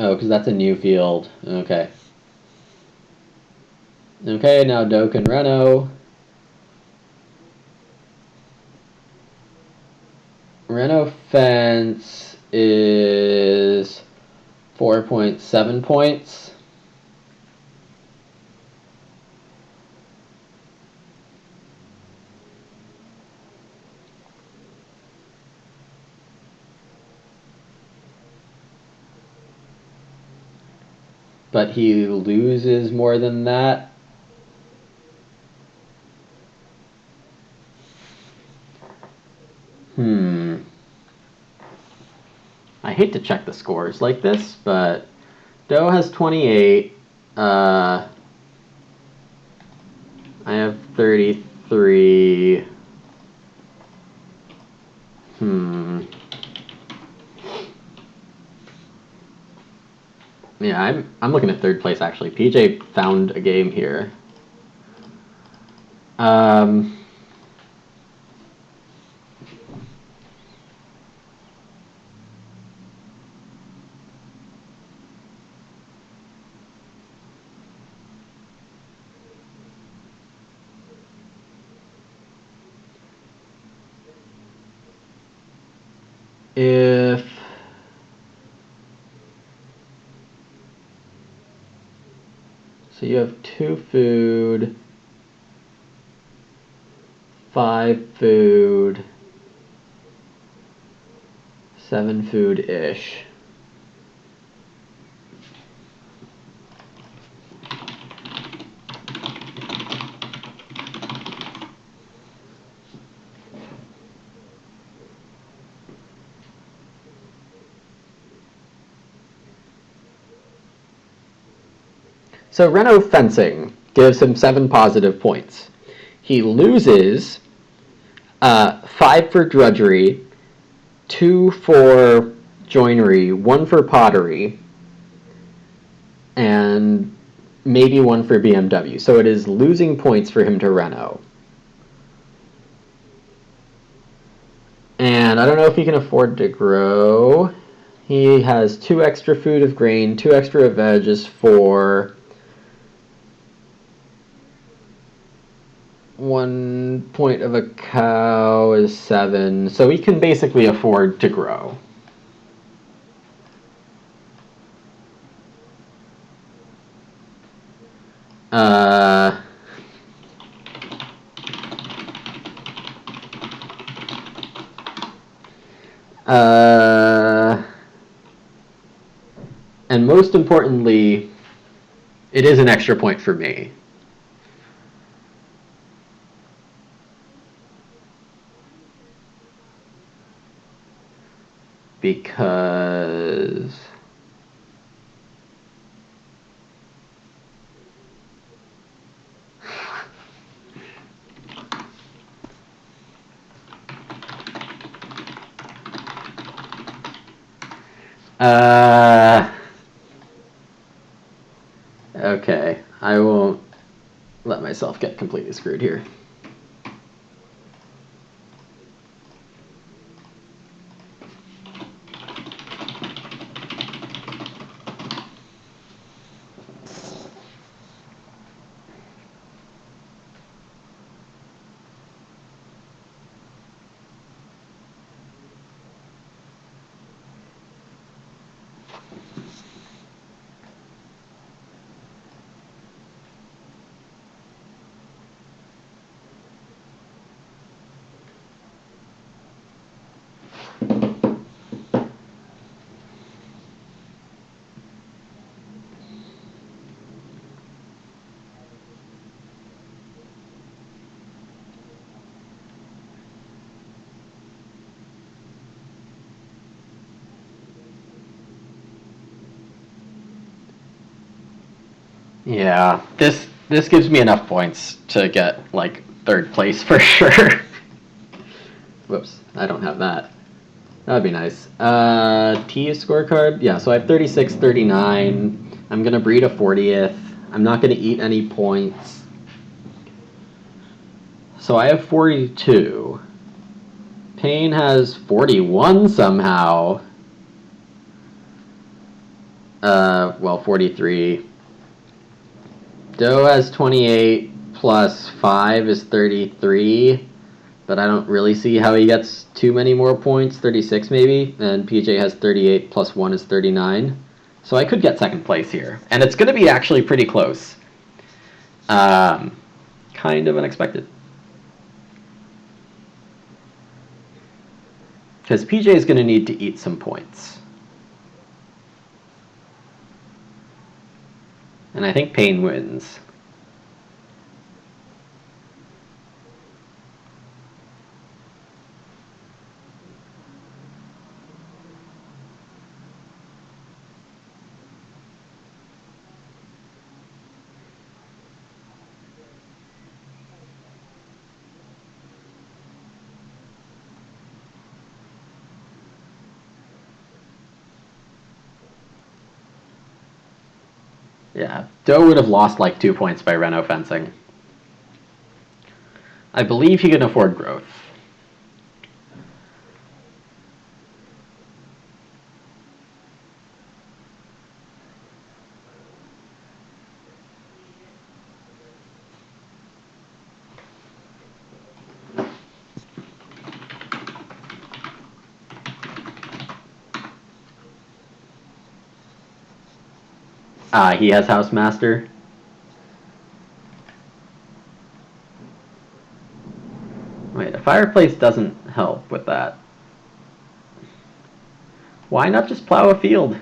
Oh, because that's a new field. Okay. Okay, now Doe can reno. Reno fence is 4.7 points. But he loses more than that. I hate to check the scores like this, but Doe has 28. I have 33. Yeah, I'm looking at 3rd place actually. PJ found a game here. if so you have 2 food, 5 food, 7 food-ish. So Reno fencing gives him 7 positive points. He loses 5 for drudgery, 2 for joinery, 1 for pottery, and maybe 1 for BMW. So it is losing points for him to Reno. And I don't know if he can afford to grow. He has 2 extra food of grain, 2 extra of veggies for 1 point of a cow is 7. So he can basically afford to grow. And most importantly, it is an extra point for me. Because okay, I won't let myself get completely screwed here. Yeah, this gives me enough points to get like 3rd place for sure. Whoops, I don't have that. That'd be nice. T scorecard. Yeah, so I have 36, 39. I'm gonna breed a 40th. I'm not gonna eat any points. So I have 42. Payne has 41 somehow. Well, 43. Doe has 28 plus 5 is 33, but I don't really see how he gets too many more points, 36 maybe, and PJ has 38 plus 1 is 39. So I could get 2nd place here, and it's going to be actually pretty close. Kind of unexpected. Because PJ is going to need to eat some points. And I think Payne wins. Yeah, Doe would have lost like 2 points by Reno fencing. I believe he can afford growth. He has Housemaster. Wait, a fireplace doesn't help with that. Why not just plow a field?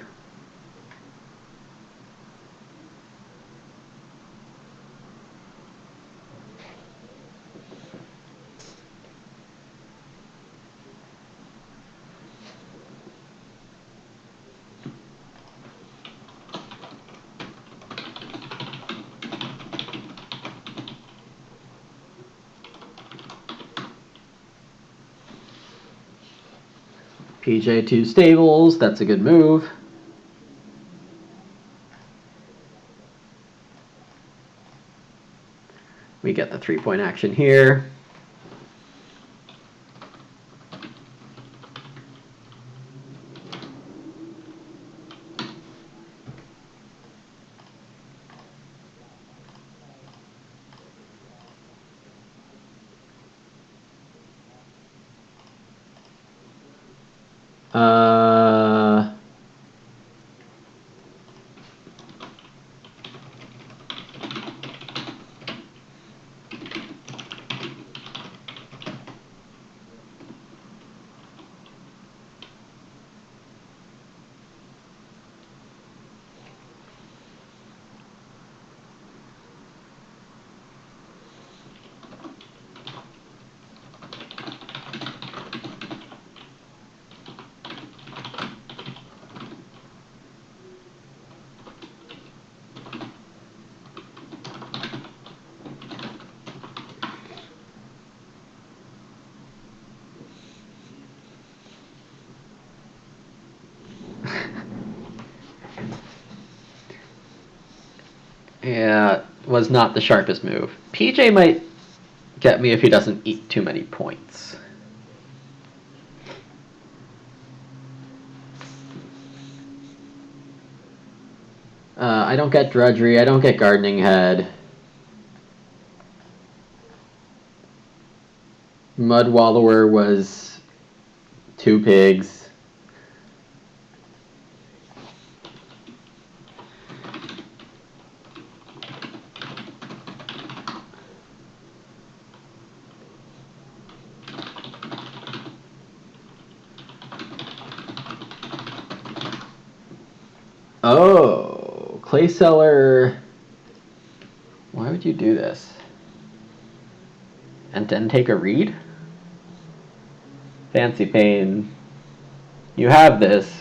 PJ 2 stables, that's a good move. We get the 3-point action here. Uh, yeah, was not the sharpest move. PJ might get me if he doesn't eat too many points. I don't get drudgery, I don't get gardening head. Mud Wallower was 2 pigs. Oh, Clay Cellar. Why would you do this? And then take a read? Fancy Pain. You have this.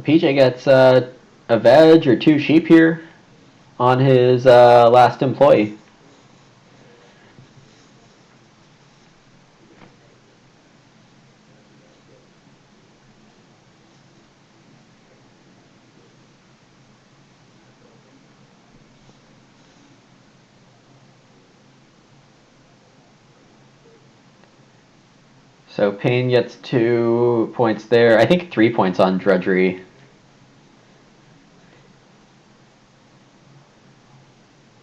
PJ gets a veg or 2 sheep here on his last employee. So Payne gets 2 points there. I think 3 points on drudgery.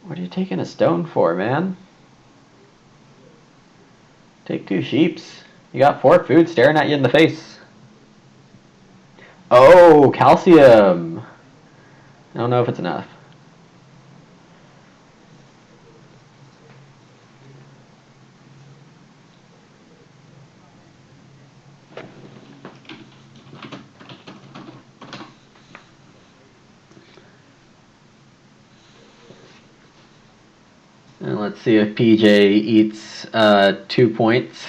What are you taking a stone for, man? Take 2 sheeps. You got 4 food staring at you in the face. Oh, calcium. I don't know if it's enough. And let's see if PJ eats 2 points.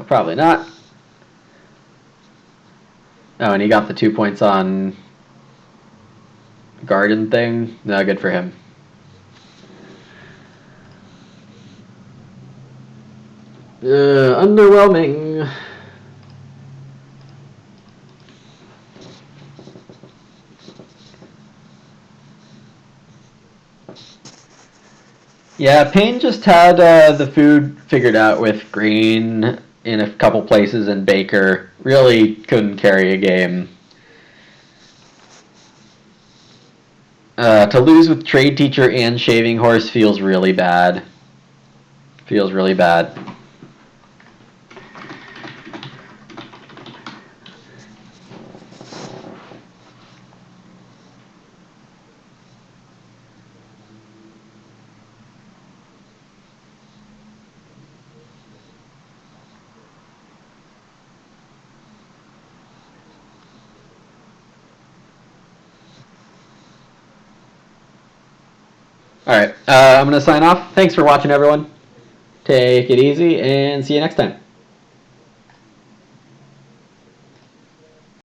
Probably not. Oh, and he got the 2 points on garden thing. No, good for him. Underwhelming. Yeah, Payne just had the food figured out with Green in a couple places, and Baker really couldn't carry a game. To lose with Trade Teacher and Shaving Horse feels really bad. Feels really bad. All right, I'm going to sign off. Thanks for watching, everyone. Take it easy, and see you next time.